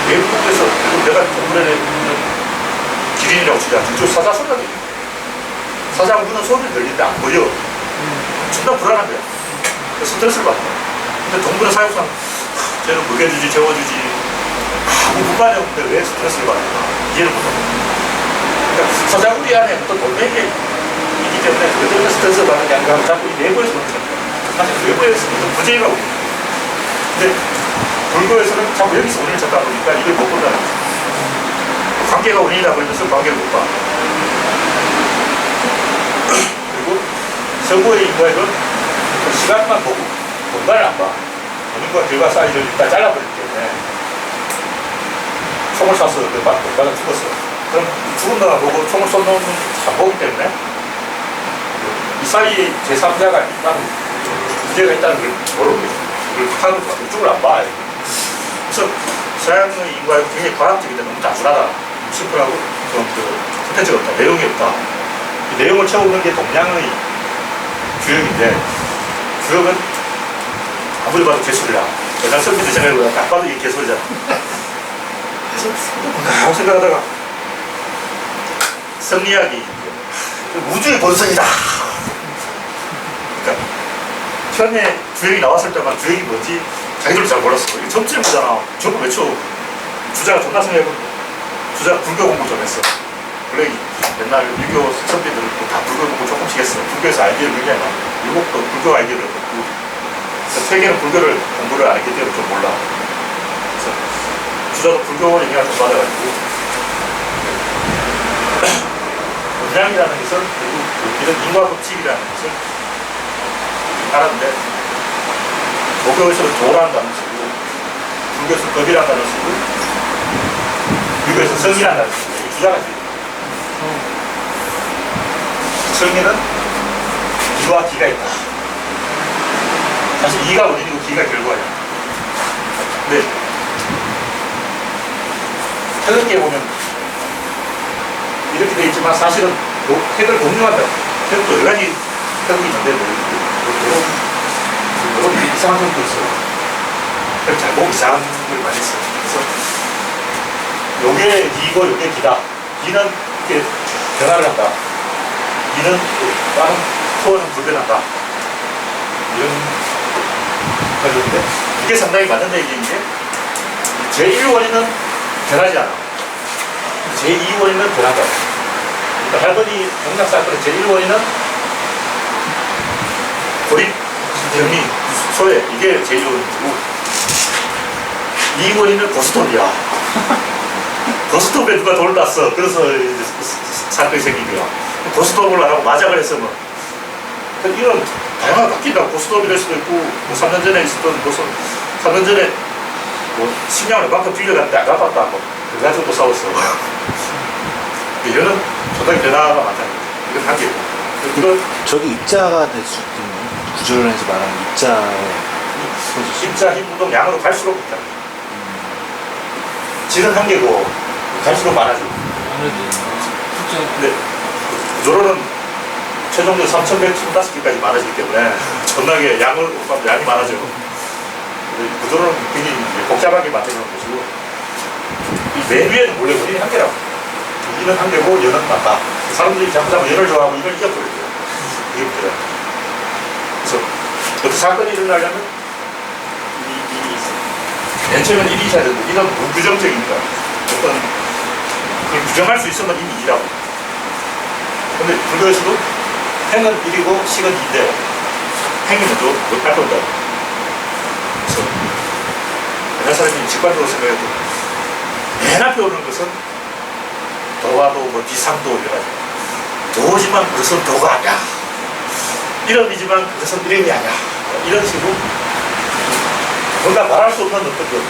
외국에서 내가 동물원에 있는 기린이라고 치자. 저 사자 소리가 들려. 사자 우는 소리를 들리는데 안 보여. 존나 불안한 거야. 스트레스를 받는 거야. 근데 동물원 사육상 쟤는 먹여주지 재워주지 아무 불만이 없는데 왜 스트레스를 받는가 이해를 못하고. 그러니까 사자구리 안에 어떤 돌멩이가 있기 때문에 그들은 스트레스를 받는 게 아니라 자꾸 이 내부에서 그런 거야. 사실 외부에서는 좀 부재가 오고 근데 불교에서는 자꾸 여기서 원인을 찾다 보니까 이걸 못 본다는 거죠. 관계가 원인이라고 해서 관계를 못 봐. 그리고 서구의 인과에는 시간만 보고 공간을 안 봐. 원인과 결과 사이를 일단 잘라버리기 때문에 총을 쏴서 그 공간은 죽었어. 그럼 죽은 놈을 보고 총을 쏜 놈은 안 보기 때문에 이 사이에 제3자가 있다는 문제가 있다는 걸 모르고 그걸 이쪽을 안 봐. 그래서 서양의 인과는 굉장히 과학적인데 너무 단순하다. 심플하고 좀 컨텐츠가 없다. 내용이 없다. 이 내용을 채우는 게 동양의 규형인데 규형은 아무리 봐도 개소리야. 옛날 선비들 생각해보면 딱 봐도 이게 개소리잖아. 그래서 뭔가 생각하다가 성리학이 우주의 본성이다. 그러니까 처음에 주역이 나왔을 때만 주역이 뭔지 자기들도 잘 몰랐어. 이게 점점 거잖아. 저거 외쳐. 주자가 존나 생각해보고 주자가 불교 공부 좀 했어. 원래 옛날 유교 선비들 다 불교 공부 조금씩 했어. 불교에서 아이디어를 굉장히 많아. 일곱도 불교 아이디어를 얻고 세계는 불교를 공부를 안 했기 때문에 좀 몰라. 그래서 주자도 불교 영향을 좀 받아가지고 문양이라는 것은 결국 이런 인과법칙이라는 것을 알았는데 도교에서는 도라는 단어를 쓰고 불교에서는 법이라는 단어를 쓰고 유교에서는 성이라는 단어를 쓰고 이 주자가 있어요. 성에는 이와 기가 있다. 사실 이가 원인이고 기가 결과야. 근데 태극기에 보면 이렇게 되어 있지만 사실은 핵을 공유한다. 핵도 여러 가지 핵이 있는데 이런 이상한 점도 있어요. 핵 잘못 이상한 걸 많이 했어요. 그래서 요게 기고 요게 기다. 기는 이렇게 변화를 한다. 기는 다른 코어는 불변한다. 이런 가지고인데 이게 상당히 맞는 얘기인 게 제1원인은 변하지 않아. 제2원인은 변한다. 그러니까 할머니 농약 사건의 제1원인은 고립, 정리, 소외 이게 제1원인이고 2원인은 고스톱이야. 고스톱에 누가 돌을 놨어. 그래서 사건이 생긴 거야. 고스톱을 안 하고 마작을 했으면 이런 다양하게 바뀐다고. 고스톱이될 수도 있고 뭐 3년 전에 있었던 무슨 3년 전에 뭐 식량을 이만큼 빌려갔는데 안 갚았다 하고 그래가지고 또 싸웠어. 이거는 상당히 변화가 많다는 거죠. 이건 한계고. 이건 저기 입자가 될 수 있는 구조를 해서 말하는 입자의 입자 힘 운동 양으로 갈수록 있다. 질은 한계고 갈수록 많아져. 아무래도 숫자 근데 구조로는 최종적으로 3,125개까지 많아지기 때문에 존나게 양이 많아져. 구조는 굉장히 복잡하게 만드는 것이고, 맨 위에는 원래 원인이 한 개라고. 이는 한 개고, 연은 맞다. 사람들이 잘못하면 연을 좋아하고 이걸 이겨버려요. 이게 문제야. 그래서 어떤 사건이 일어나려면 맨 처음엔 일이 있어야 되는데, 이건 무규정적이니까 어떤 그걸 규정할 수 있으면 이미 일이라고. 근데 불교에서도 행은 1이고 식은 2인데 행이 먼저 못 발표한다. 그래서 옛날 사람이 직관적으로 생각해도 맨 앞에 오는 것은 도와도 뭐 비상도 이래가지고, 도지만 그것은 도가 아니야, 이름이지만 그것은 이름이 아니야, 이런 식으로 뭔가 말할 수 없는 어떤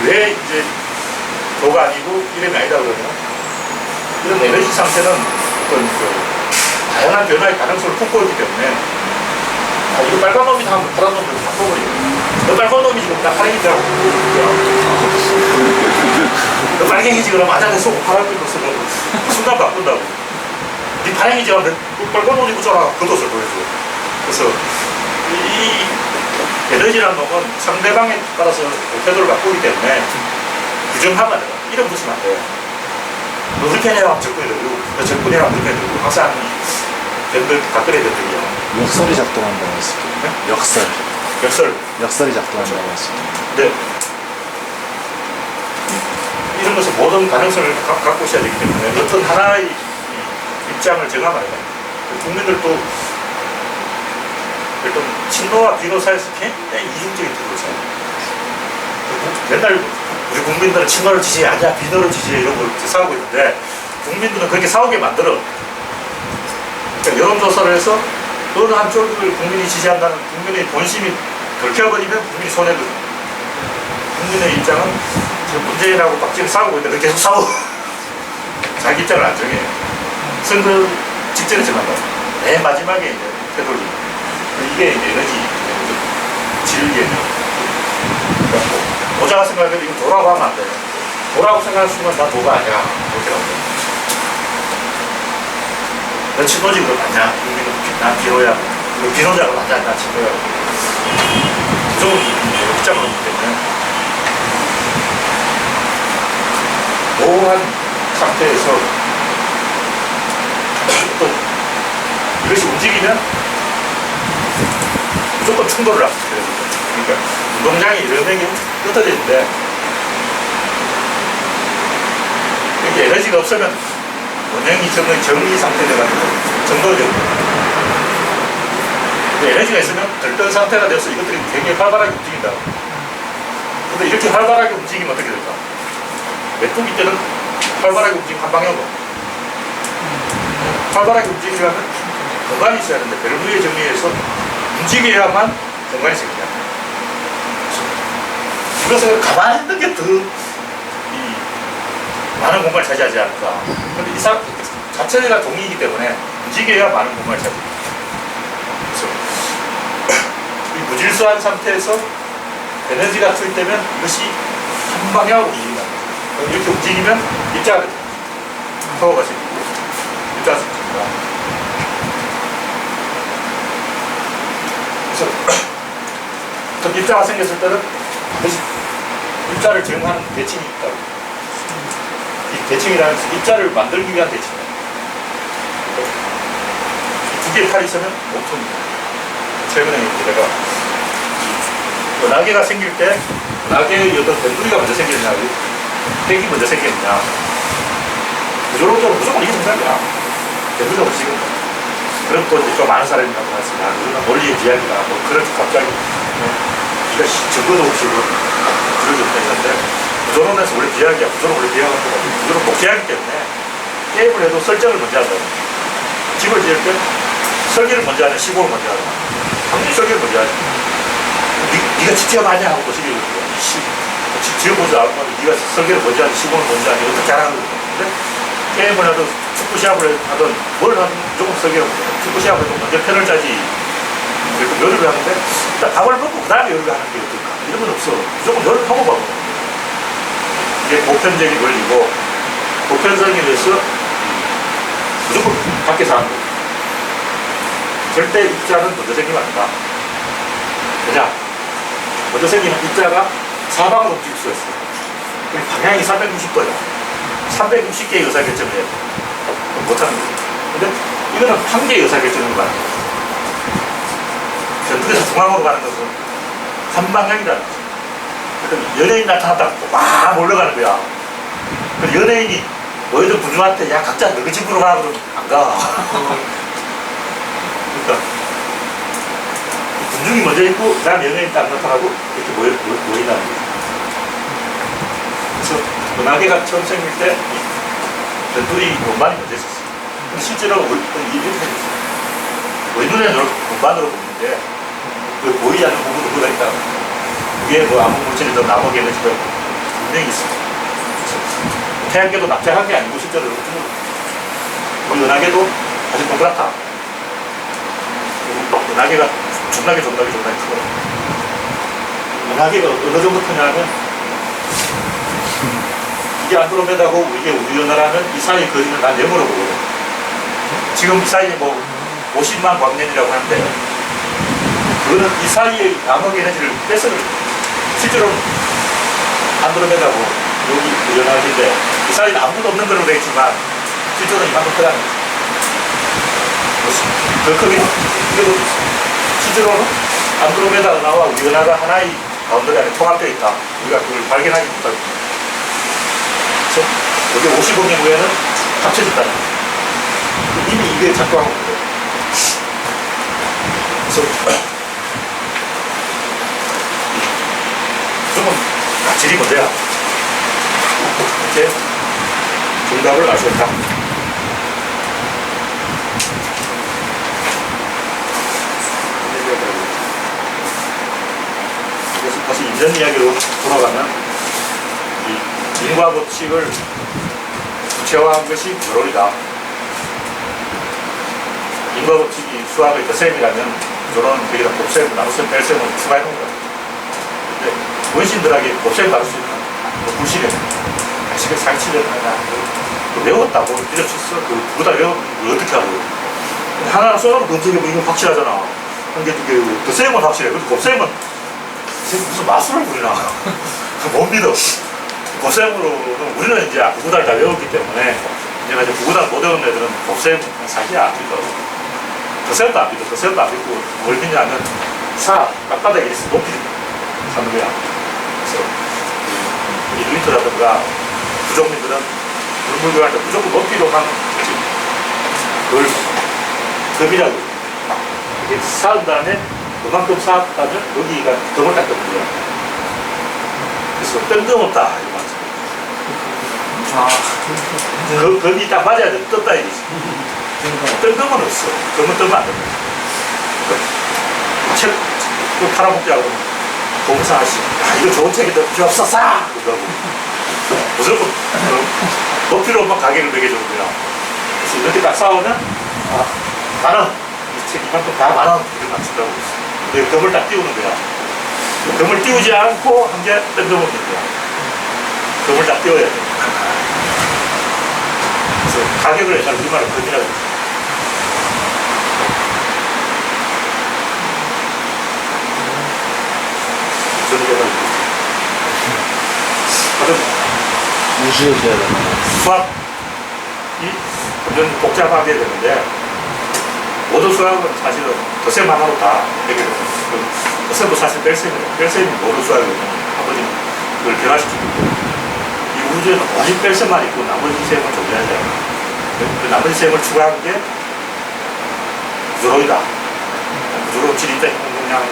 왜 이제 도가 아니고 이름이 아니다 그러냐, 이런 에너지 상태는 어떤 다양한 변화의 가능성을 품고 있기 때문에, 이거 빨간 놈이 다 하면 파란 놈을 바꿔버리고, 너 빨간 놈이 지금 나 파랑이라고, 너 빨갱이지 그러면 아장에 쏘고 파란 놈을 쓰고 순간 바꾼다고. 네 파랑이지 하면 빨간 놈이 붙여라, 그 뜻을 보여줘. 그래서 이 에너지라는 놈은 상대방에 따라서 태도를 바꾸기 때문에 규정하면 안 돼. 이름 붙이면 안 돼. 너 그렇게 해야 접근이 되고, 너 접근이 하면 그렇게 되고, 항상 변들, 각거리의 변들이야. 역설이 작동한다고 했을 때. 네? 역설. 역설이 작동한다고 했을 때. 근데 이런 것은 모든 가능성을 갖고 있어야 되기 때문에 어떤 하나의 입장을 정하면 안 돼. 국민들도 어떤 친노와 비노 사이에서 굉장히 이중적인 태도를 써요. 맨날 우리 국민들은 친노를 지지해, 아니야 비노를 지지해, 이런 걸 싸우고 있는데, 국민들은 그렇게 싸우게 만들어. 그러니까 여론조사를 해서 어느 한쪽을 국민이 지지한다는 국민의 본심이 긁혀버리면 국민이 손해거든. 국민의 입장은 지금 문재인하고 박지원 싸우고 있는데 계속 싸워. 자기 입장을 안 정해. 선거 직전에 정한다. 맨 마지막에 이제 되돌리. 이게 이제 에너지 질게. 모자가 생각해도 이거 도라고 하면 안 돼. 도라고 생각할 순간 나 도가 아니야. 이렇게 나온다. 너 친노지 그거 맞냐? 난 비노야. 비노자가 맞냐? 난 친노야. 무조건 입장을 놓기 때문에 모호한 상태에서 또 이것이 움직이면 무조건 충돌을 합니다. 그러니까 운동장이 여러 명이 흩어져 있는데, 이게 에너지가 없으면 원형이 정리 상태돼가지고 정도되고, 에너지가 있으면 들뜬 상태가 돼서 이것들이 굉장히 활발하게 움직인다. 근데 이렇게 활발하게 움직이면 어떻게 될까? 메뚜기 때는 활발하게 움직이면 한 방향으로. 활발하게 움직이려면 공간이 있어야 하는데, 베르누이의 정리에서 움직여야만 공간이 생긴다. 이것을 가만히 있는 게 더 많은 공간을 차지하지 않을까. 근데 이 사람 자체가 종이기 때문에 움직여야 많은 공간을 차지합니다. 그래서 이 무질서한 상태에서 에너지가 투입되면 이것이 한 방향으로 움직인다. 이렇게 움직이면 입자가 됩니다. 파워가 생기고 입자가 생깁니다. 그래서 그 입자가 생겼을 때는 입자를 제공하는 대칭이 있다고. 이 대칭이라는 것은 입자를 만들기 위한 대칭이에요. 두 개의 팔이 있으면 몸통입니다. 최근에 이제 내가 낙엽가 생길 때 낙엽의 어떤 변두리가 먼저 생기느냐, 핵이 먼저 생기느냐, 구조론적으로 무조건 이게 정답이야. 변두리가 먼저 생긴다. 그럼 또 이제 좀 많은 사람이 갖고 왔습니다. 그러나 논리의 비약이다. 뭐 그렇게 갑자기 네가 증거도 없이 그러지 못했는데, 구조론에서 원래 비약이야. 구조론 원래 비약한 거고, 구조론 복제하기 때문에 게임을 해도 설정을 먼저 한다. 집을 지을 때 설계를 먼저 하냐, 시공을 먼저 하냐. 당연히 설계를 먼저 하지. 네가 직접 하냐 하고 보시기 지어보지 않고 네가 설계를 먼저 하지, 시공을 먼저 하지, 어떻게 하라는 거야. 근데 게임을 하든 축구 시합을 하든 뭘 하든 무조건 설계를 먼저 해. 축구 시합을 해도 먼저 편을 짜지. 그리고 요리를 하는데 일단 밥을 먹고 그 다음에 요리를 하는 게 어떨까. 이런 건 없어. 무조건 요리를 하고 봐. 이게 보편적인 원리고, 보편성에 의해서 무조건 밖에서 하는 거예요. 절대 입자는 먼저 생기면 안 된다. 왜냐? 먼저 생기는 입자가 사방으로 움직일 수가 있어. 방향이 360도야. 360개의 의사결정을 해야 돼. 못하는 거지. 근데 이거는 한 개의 의사결정을 가는 거야. 전국에서 중앙으로 가는 것은 한 방향이라는 거지. 그럼 연예인 나타났다 막 몰려가는 거야. 그럼 연예인이 너희들 군중한테 야 각자 너희 집으로 가 그러면 안 가. 그러니까 군중이 먼저 있고 그 다음 연예인 딱 나타나고 이렇게 모인다는 거지. 그래서 은하계가 처음 생길 때 별들이 원반이 먼저 있었어. 근데 실제로 이렇게 생겼어. 우리 눈에는 원반으로 보이는데 그 보이지 않는 부분도 뭐가 있다. 그게 뭐 아무 물질이든 나무 에너지든 분명히 있어. 태양계도 납작한 게 아니고 실제로 우리 은하계도 아주 동그랗다. 은하계가 존나게 크고 은하계가 어느 정도 크냐면 이게 안드로메다고 이게 우리 은하라면 이 사이 거리는 난 0으로 보거든. 지금 이 사이에 뭐 50만 광년이라고 하는데 그거는 이 사이의 암흑 에너지를 뺏어를 실제로 안드로메다고 여기 우리 은하인데 이 사이는 아무것도 없는 걸로 되어 있지만 실제로는 이만큼 크다는 거지. 더 크게 이게 실제로는 안드로메다 은하와 우리 은하가 하나의 바운더리 안에 통합되어 있다. 우리가 그걸 발견하지 못하고 그래서 여기 55년 후에는 합쳐졌다는 거예요. 이미 이게 작동하고 있는 거예요. 그래서 무조건 질이 문제야. 이렇게 정답을 알 수 있다. 그래서 다시 인전 이야기로 돌아가면 이 인과 법칙을 구체화한 것이 결론이다. 인과 법칙이 수학의 덧셈이라면 결론은 거기다 곱셈, 나눗셈, 뺄셈을 추가해 놓은 거야. 근데 원신들에게 곱셈 받을 수 있는 불신에 사실 상치를 하나 외웠다고 밀어쳤어. 그거 다 외우면 어떻게 하고 하나 써놓고 검색해보면 이건 확실하잖아. 한게 두 개고 덧셈은 확실해. 근데 곱셈은 무슨 마술을 부리나. 못 믿어. 곱셈으로는 우리는 이제 구구단을 다 외웠기 때문에 이제 구구단 못 외운 애들은 곱셈은 사기야 안 믿어. 덧셈도 안 믿어. 덧셈도 안 믿고 뭘 믿냐면 땅바닥에 있어 높이 사는 거야. 그래서 이 루이터라든가 부족민들은 물물교할 때 무조건 높이로만 그걸 덤이라고 이렇게 쌓은 다음에 그만큼 쌓았다면 여기가 덤을 닦거든 거야. 그래서 뜬금없다 이거 맞죠. 덤이 딱 맞아야 돼. 떴다 이거지. 뜬금은 없어. 덤은 뜨면 안 된다. 책 팔아먹자고 공사 아저씨 이거 좋은 책이다 필요 없어 싸! 그러고 무조건 높이로만 가격을 매겨주는 거야. 그래서 이렇게 딱 싸우면 만원 이 책 이만큼 다 만원 이렇게 맞춘다고. 근데 금을 딱 띄우는 거야. 금을 띄우지 않고 한 게 뜬금없는 거야. 금을 딱 띄워야 돼. 그래서 가격을 일단 우리말로 금이라고 해. 무시해줘야 되나? 수학이 완전 복잡하게 되는데 모든 수학은 사실은 덧셈 하나로 다 해결돼요. 덧셈도 사실 뺄셈이에요. 뺄셈이 모든 수학이거든요. 아버지는 그걸 변화시키고 이 우주에는 오직 뺄셈만 있고 나머지 셈은 존재하지 않아요. 그 나머지 셈을 추가한 게 구조론이다. 구조론, 질입자, 행동량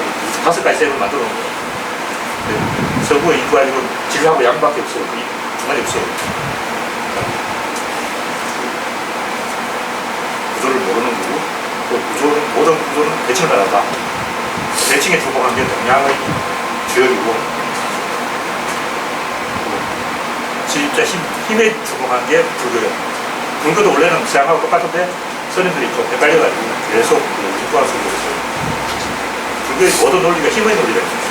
5가지 셈을 만들어 놓은 거예요. 서구의 인구가지고 질하고 양밖에 없어. 중간이 없어. 구조를 모르는 거고, 또 구조는, 모든 구조는 대칭을 따라다. 대칭에 주목한 게 동양의 주역이고, 진짜 힘에 주목한 게 불교예요. 불교도 원래는 서양하고 똑같은데, 선임들이 좀 헷갈려가지고, 계속 인구화 속으로 했어요. 불교의 모든 논리가 힘의 논리가 있어요.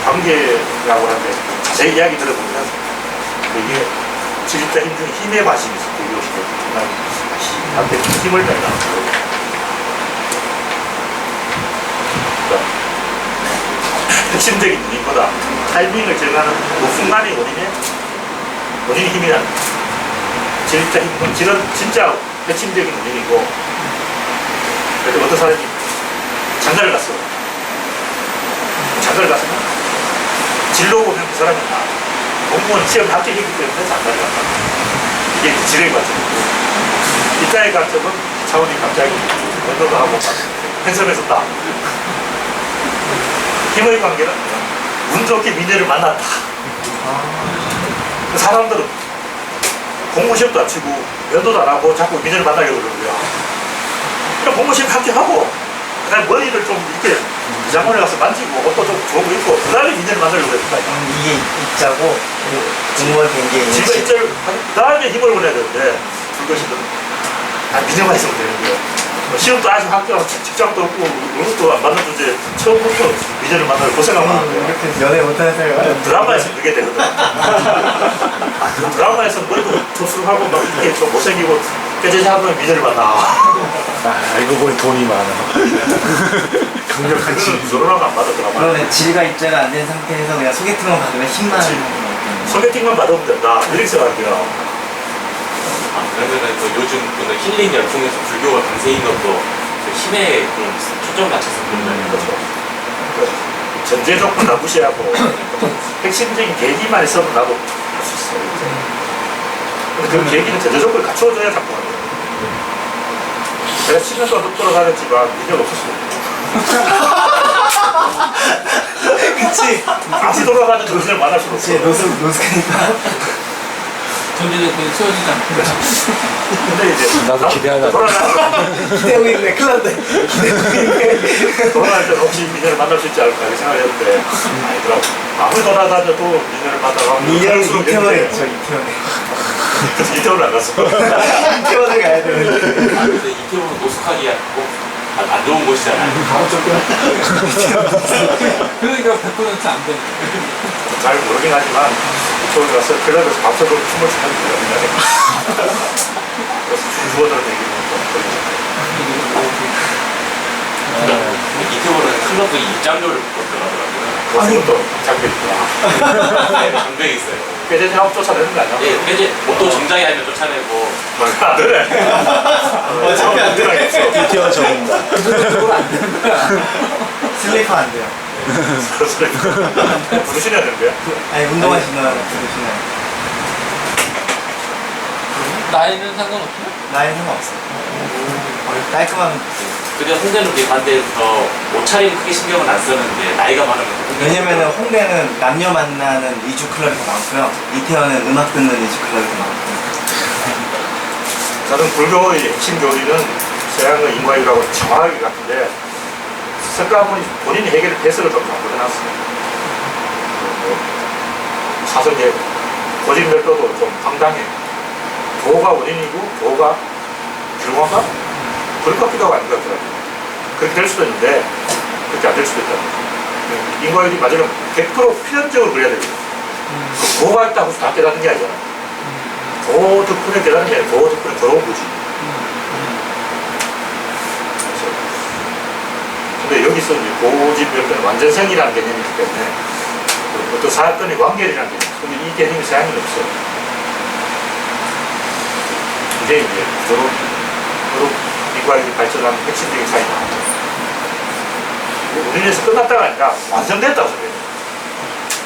관계라고 하는데 자세히 이야기 들어보면 이게 지립자 힘 중에 힘의 관심이 있어. 불교식에 한테 힘을 낸다. 핵심적인 원인보다 타이밍을 정하는 그 순간의 원인이 힘이란 진짜 힘은 진짜 핵심적인 원인이고. 그래서 어떤 사람이 장가를 갔어. 장가를 갔으면 진로 보면 그 사람이 공무원 시험 합격했기 때문에 장가를 갔다. 이게 지뢰의 관점이고. 이자의 관점은 차원이 갑자기 면도도 하고 펜션에서 딱. 힘의 관계는 운 좋게 미녀를 만났다. 그 사람들은 공무시험도 안 치고 면도도 안 하고 자꾸 미녀를 만나려고 그러는 거야. 그럼 공무시험 합격하고 그다음에 머리를 좀 이렇게 미장원에 가서 만지고 옷도 좀 좋은 거 입고 그 다음에 미녀를 만나려고 그랬다. 이게 입자고 공무원 된게 지가 입자를 그 다음에 힘을 보내야 되는데 불것이든 미녀만 있으면 되는 거야. 시험도 아직 합격하고 직장도 없고 그것도 안 받는 주제 처음부터 미녀를 만나서 고생하면 안 돼요. 이렇게 연애 못하는 사람이 드라마에서 그게 되거든. 그 드라마에서 머리도 투수하고 막 이렇게 좀 못생기고 깨재지 하면 미녀를 만나. 알고 보니 돈이 많아. 강력한 지 결혼하고 안 받아 드라마. 그러면 질과 입자가 안 된 상태에서 그냥 소개팅만 받으면 힘만 그치. 소개팅만 받으면 된다. 이렇게 생각해요. 그러면은 또 요즘 그런 힐링 열풍에서 불교가 강세인 것도 그 힘에 그런 초점 맞춰서 그런다는 거죠. 전제 조건 다 무시하고 핵심적인 계기만 있어도 나도 할 수 있어요. 근데 그 계기는 전제 조건을 갖춰줘야 자꾸 하는 거예요. 내가 10년 동안 돌아다녔지만 미녀가 없었어요. 그치 다시 돌아가는 정신을 만날 수가 그치 없어. 노숙하니까 전제조건이 채워지지 않는다. 근데 이제 나도 기대하다. 기대고 있네 큰일 났네 기대고 있네 돌아갈 때 혹시 미녀를 만날 수 있지 않을까 이렇게 생각했는데 아니더라고. 아무리 돌아다녀도 미녀를 만나가면 미녀는 이태원에 있죠 그래서 이태원을 안 갔어. 이태원을 가야 돼 아, 근데 이태원은 노숙하기 안 좋은 곳이잖아요. 그러니까 100% 안 돼. 잘 모르긴 하지만 이태원 가서 클럽에서 밥솥으로 춤을 추는 거예요. 그래서 춤추어들은 얘기는 이태원은 클럽도 입장료를 들어가더라고요. 그것도 장벽이 있구나. 네, 장벽이 있어요. 꾀제 작업 쫓아내는 거 아니야? 예, 이제 옷도 정장이 아니면 쫓아내고 안 되네. 어차피 안 돼. 이태원 전문가. 그건 안 되는 거야. 슬리퍼 안 돼요 부르시냐 되는 거야? 아니 운동화 신어야 부르시나요 나이는 상관없어요? 나이는 상관없어요 깔끔하면 돼요 근데 홍대는 그게 반대해서 옷차림 크게 신경은 안 쓰는데 나이가 많으면 왜냐면은 홍대는 남녀 만나는 위주 클럽이 더 많고요 이태원은 음악 듣는 위주 클럽이 더 많고요 저는 불교의 핵심 교리는 서양의 인과유라고 정확하게 같은데 석가모니 본인이 해결의 배설을 좀 바꿔놨어요. 사석에 고집멸도도 좀 황당해. 교가 원인이고 교가 결과가 그럴 것 같기도 하고 아닌 것 같더라고요. 그렇게 될 수도 있는데 그렇게 안 될 수도 있다. 인과율이 맞으면 100% 필연적으로 그래야 되거든요. 교가 있다고 해서 다 깨닫는 게 아니잖아. 교 덕분에 깨닫는 게 아니라 교 덕분에 더러운 거지. 근데 여기서 이제 고집멸도는 완전성이라는 개념이기 때문에 어떤 사건의 완결이라는 개념. 근데 이 개념이 서양은 없어. 이게 이제 그룹 인과율이 발전하는 핵심적인 차이다. 우리에서 끝났다가 아니라 완성됐다고 생각해요.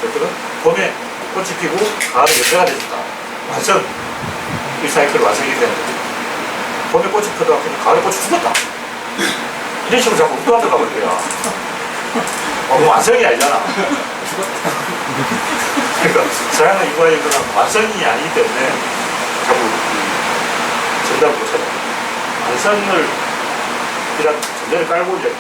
그랬더니 봄에 꽃이 피고 가을에 열매가 되었다. 완성. 이 사이클 완성이 되는 거죠. 봄에 꽃이 피다가 가을에 꽃이 죽었다. 이런 식으로 자꾸 운동하다 가볼 거야. 완성이 아니잖아. 그러니까 서양의 인과율은 완성이 아니기 때문에 자꾸 정답을 못 찾아. 완성을 이란 전제를 깔고 이제